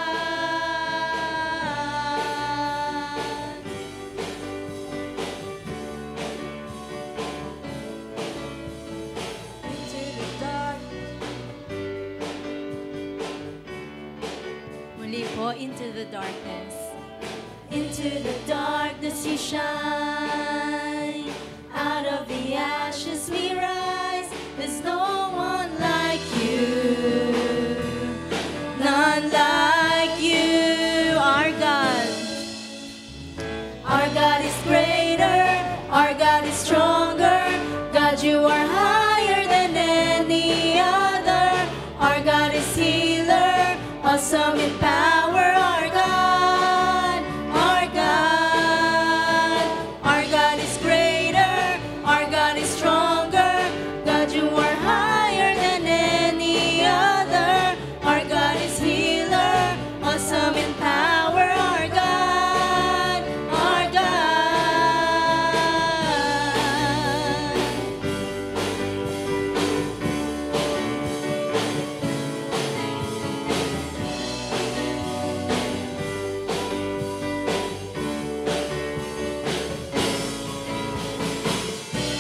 Speaker 3: Into the dark.
Speaker 2: Muli po, into the darkness.
Speaker 3: Into the darkness you shine, out of the ashes we rise. There's no one like you, none like you. Our God is greater, our God is stronger. God, you are higher than any other. Our God is healer, awesome in power. Our God, our God, our God is greater, our God is stronger. God, you are higher than any other. Our God is healer, awesome in power. Our God, our God.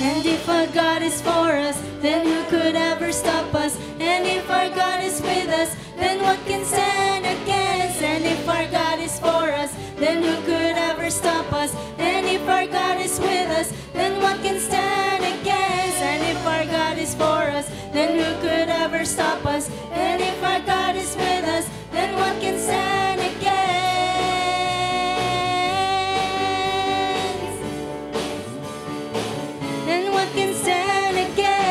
Speaker 3: And if our God is for us, then who could ever stop us? And if our God is with us, then what can stand against? And if our God is for us, then who could ever stop us? And if our God is with us, then what can stand against? And if our God is for us, then who could ever stop us? And if our God is with us, then what can stand against? And what can stand against?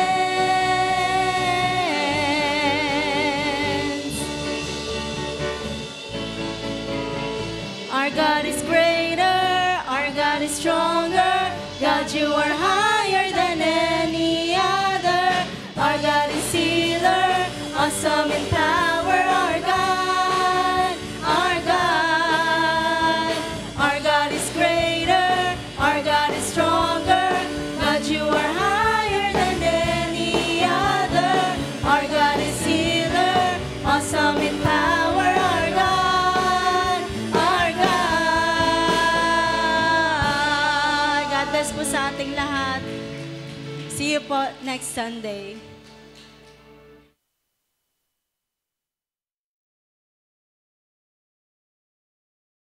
Speaker 3: you are higher than any other. Our God is healer, awesome in power. Our God, our God. Our God is greater, our God is stronger. God, you are higher than any other. Our God is healer, awesome in power. Our God, our God. God bless po sa ating lahat. See you po next Sunday.